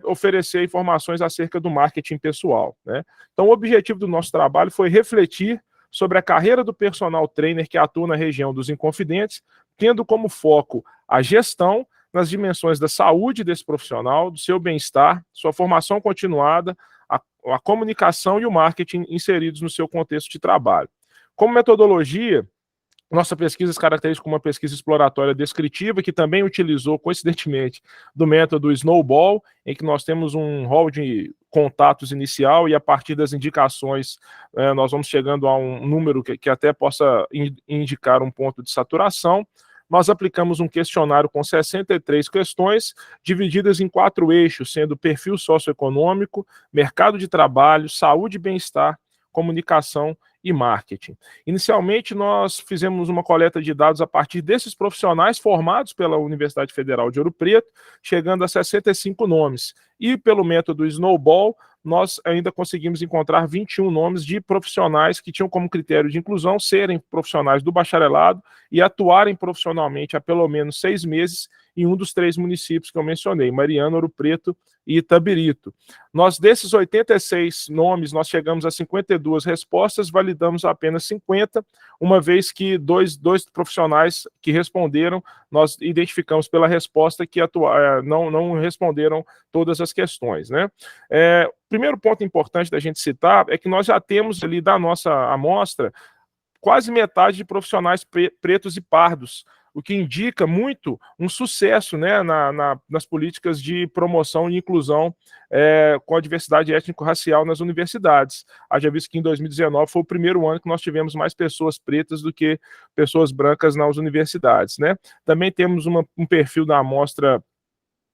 oferecer informações acerca do marketing pessoal, né? Então, o objetivo do nosso trabalho foi refletir sobre a carreira do personal trainer que atua na região dos Inconfidentes, tendo como foco a gestão nas dimensões da saúde desse profissional, do seu bem-estar, sua formação continuada, a comunicação e o marketing inseridos no seu contexto de trabalho. Como metodologia, nossa pesquisa se caracteriza como uma pesquisa exploratória descritiva, que também utilizou, coincidentemente, do método Snowball, em que nós temos um rol de contatos inicial e, a partir das indicações, nós vamos chegando a um número que até possa indicar um ponto de saturação. Nós aplicamos um questionário com 63 questões, divididas em 4 eixos, sendo perfil socioeconômico, mercado de trabalho, saúde e bem-estar, comunicação e marketing. Inicialmente, nós fizemos uma coleta de dados a partir desses profissionais formados pela Universidade Federal de Ouro Preto, chegando a 65 nomes. E pelo método Snowball, nós ainda conseguimos encontrar 21 nomes de profissionais que tinham como critério de inclusão serem profissionais do bacharelado e atuarem profissionalmente há pelo menos 6 meses em um dos 3 municípios que eu mencionei, Mariana, Ouro Preto e Itabirito. Nós, desses 86 nomes, nós chegamos a 52 respostas, validamos apenas 50, uma vez que dois profissionais que responderam, nós identificamos pela resposta que não responderam todas as questões, né? Primeiro ponto importante da gente citar é que nós já temos ali da nossa amostra quase metade de profissionais pretos e pardos, o que indica muito um sucesso, né, nas políticas de promoção e inclusão com a diversidade étnico-racial nas universidades. Haja visto que em 2019 foi o primeiro ano que nós tivemos mais pessoas pretas do que pessoas brancas nas universidades, né? Também temos um perfil da amostra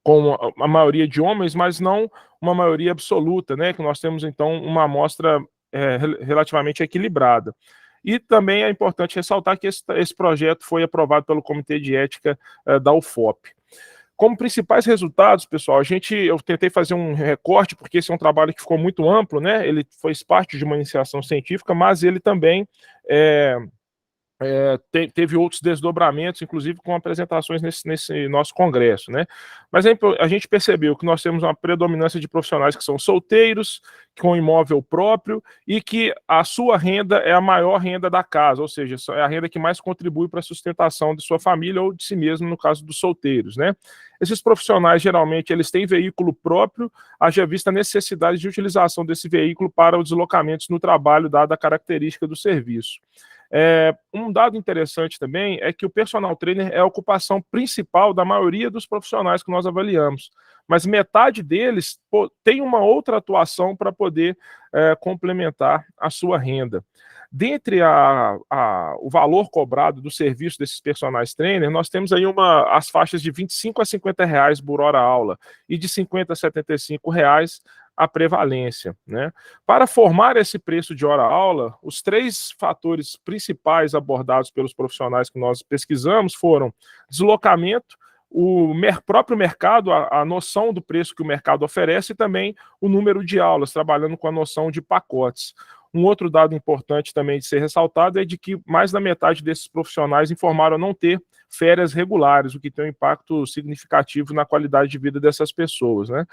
com a maioria de homens, mas não uma maioria absoluta, né? Que nós temos, então, uma amostra relativamente equilibrada. E também é importante ressaltar que esse projeto foi aprovado pelo Comitê de Ética da UFOP. Como principais resultados, pessoal, eu tentei fazer um recorte, porque esse é um trabalho que ficou muito amplo, né? Ele fez parte de uma iniciação científica, mas ele também teve outros desdobramentos, inclusive com apresentações nesse nosso congresso, né? Mas a gente percebeu que nós temos uma predominância de profissionais que são solteiros, com imóvel próprio, e que a sua renda é a maior renda da casa, ou seja, é a renda que mais contribui para a sustentação de sua família ou de si mesmo, no caso dos solteiros, né? Esses profissionais, geralmente, eles têm veículo próprio, haja vista a necessidade de utilização desse veículo para os deslocamentos no trabalho, dada a característica do serviço. Um dado interessante também é que o personal trainer é a ocupação principal da maioria dos profissionais que nós avaliamos, mas metade deles tem uma outra atuação para poder complementar a sua renda. Dentre o valor cobrado do serviço desses personagens trainer, nós temos aí as faixas de R$25 a R$50 por hora aula e de R$50 a R$75 a prevalência, né? Para formar esse preço de hora-aula, os 3 fatores principais abordados pelos profissionais que nós pesquisamos foram deslocamento, o próprio mercado, a noção do preço que o mercado oferece e também o número de aulas, trabalhando com a noção de pacotes. Um outro dado importante também de ser ressaltado é de que mais da metade desses profissionais informaram não ter férias regulares, o que tem um impacto significativo na qualidade de vida dessas pessoas, né?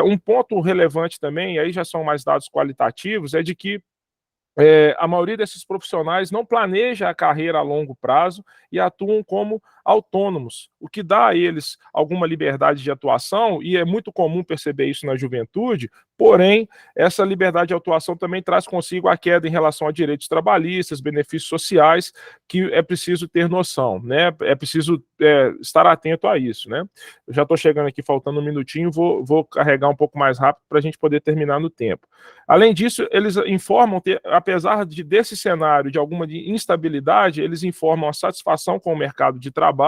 Um ponto relevante também, e aí já são mais dados qualitativos, é de que a maioria desses profissionais não planeja a carreira a longo prazo e atuam como autônomos, o que dá a eles alguma liberdade de atuação, e é muito comum perceber isso na juventude, porém, essa liberdade de atuação também traz consigo a queda em relação a direitos trabalhistas, benefícios sociais, que é preciso ter noção, né? É preciso estar atento a isso, né? Eu já estou chegando aqui, faltando um minutinho, vou carregar um pouco mais rápido para a gente poder terminar no tempo. Além disso, eles informam, apesar desse cenário de alguma instabilidade, eles informam a satisfação com o mercado de trabalho,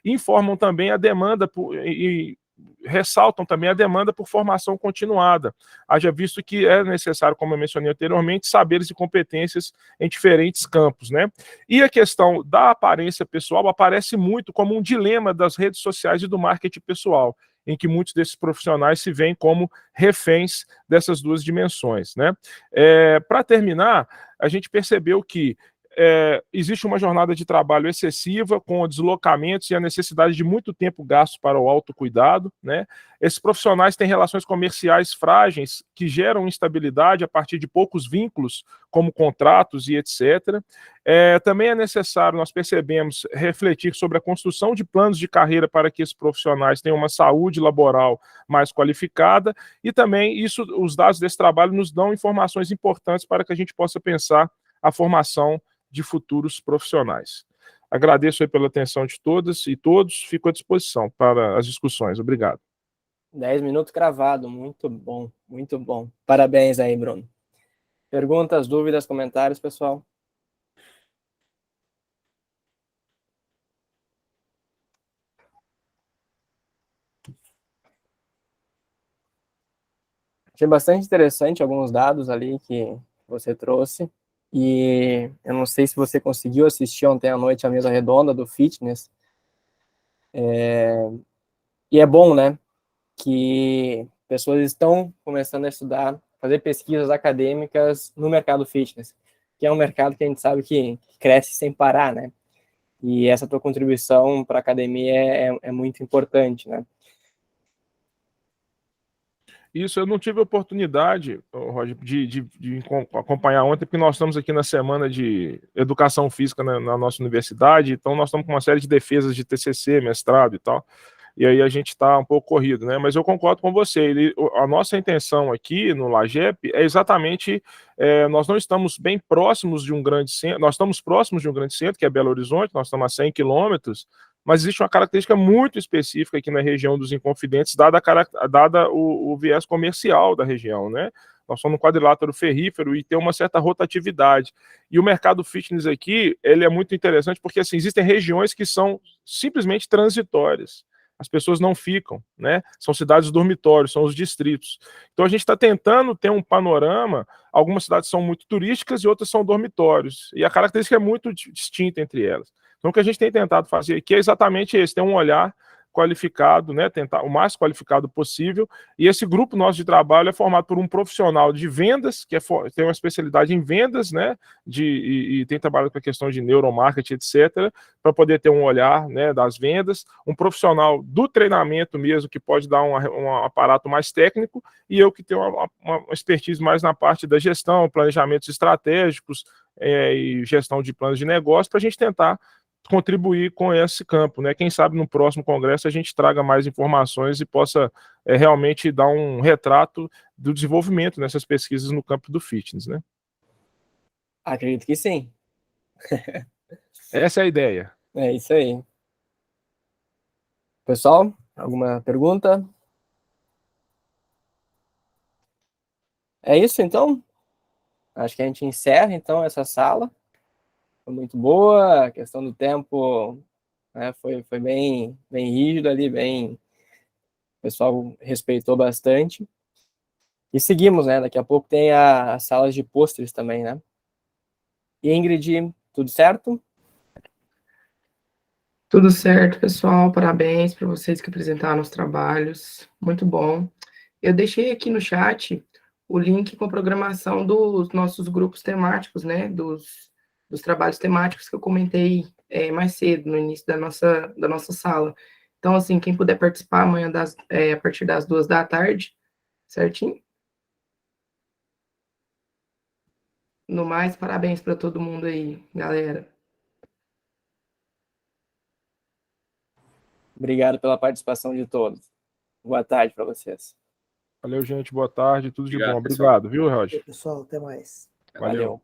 e informam também a demanda e ressaltam também a demanda por formação continuada, haja visto que é necessário, como eu mencionei anteriormente, saberes e competências em diferentes campos, né? E a questão da aparência pessoal aparece muito como um dilema das redes sociais e do marketing pessoal, em que muitos desses profissionais se veem como reféns dessas duas dimensões, né? Para terminar, a gente percebeu que existe uma jornada de trabalho excessiva, com deslocamentos e a necessidade de muito tempo gasto para o autocuidado, né? Esses profissionais têm relações comerciais frágeis que geram instabilidade a partir de poucos vínculos, como contratos e etc. Também é necessário, nós percebemos, refletir sobre a construção de planos de carreira para que esses profissionais tenham uma saúde laboral mais qualificada, e também os dados desse trabalho nos dão informações importantes para que a gente possa pensar a formação de futuros profissionais. Agradeço aí pela atenção de todas e todos, fico à disposição para as discussões. Obrigado. 10 minutos cravado, muito bom, muito bom. Parabéns aí, Bruno. Perguntas, dúvidas, comentários, pessoal? Achei bastante interessante alguns dados ali que você trouxe. E eu não sei se você conseguiu assistir ontem à noite a mesa redonda do fitness. E é bom, né, que pessoas estão começando a estudar, fazer pesquisas acadêmicas no mercado fitness, que é um mercado que a gente sabe que cresce sem parar, né? E essa tua contribuição para a academia é muito importante, né? Isso eu não tive oportunidade, Roger, de acompanhar ontem, porque nós estamos aqui na semana de educação física na nossa universidade, então nós estamos com uma série de defesas de TCC, mestrado e tal, e aí a gente está um pouco corrido, né? Mas eu concordo com você, a nossa intenção aqui no LAGEP é exatamente, nós não estamos bem próximos de um grande centro, nós estamos próximos de um grande centro, que é Belo Horizonte, nós estamos a 100 quilômetros, mas existe uma característica muito específica aqui na região dos Inconfidentes, dada o viés comercial da região, né? Nós somos no quadrilátero ferrífero e tem uma certa rotatividade. E o mercado fitness aqui, ele é muito interessante porque, assim, existem regiões que são simplesmente transitórias. As pessoas não ficam, né? São cidades dormitórios, são os distritos. Então a gente está tentando ter um panorama. Algumas cidades são muito turísticas e outras são dormitórios. E a característica é muito distinta entre elas. Então, o que a gente tem tentado fazer aqui é exatamente esse, ter um olhar qualificado, né, tentar o mais qualificado possível, e esse grupo nosso de trabalho é formado por um profissional de vendas, que tem uma especialidade em vendas, né, e tem trabalhado com a questão de neuromarketing, etc., para poder ter um olhar, né, das vendas, um profissional do treinamento mesmo, que pode dar um aparato mais técnico, e eu que tenho uma expertise mais na parte da gestão, planejamentos estratégicos, e gestão de planos de negócio, para a gente tentar contribuir com esse campo, né? Quem sabe no próximo congresso a gente traga mais informações e possa realmente dar um retrato do desenvolvimento nessas pesquisas no campo do fitness, né? Acredito que sim. Essa é a ideia. É isso aí. Pessoal, alguma pergunta? É isso, então? Acho que a gente encerra, então, essa sala. Foi muito boa, a questão do tempo, né, foi bem rígido ali, o pessoal respeitou bastante. E seguimos, né? Daqui a pouco tem as salas de pôsteres também, né? E Ingrid, tudo certo? Tudo certo, pessoal. Parabéns para vocês que apresentaram os trabalhos. Muito bom. Eu deixei aqui no chat o link com a programação dos nossos grupos temáticos, né? Dos trabalhos temáticos que eu comentei mais cedo, no início da nossa sala. Então, assim, quem puder participar amanhã a partir das 14h, certinho? No mais, parabéns para todo mundo aí, galera. Obrigado pela participação de todos. Boa tarde para vocês. Valeu, gente. Boa tarde. Tudo de bom. Obrigado, pessoal. Obrigado, viu, Roger? Pessoal, até mais. Valeu.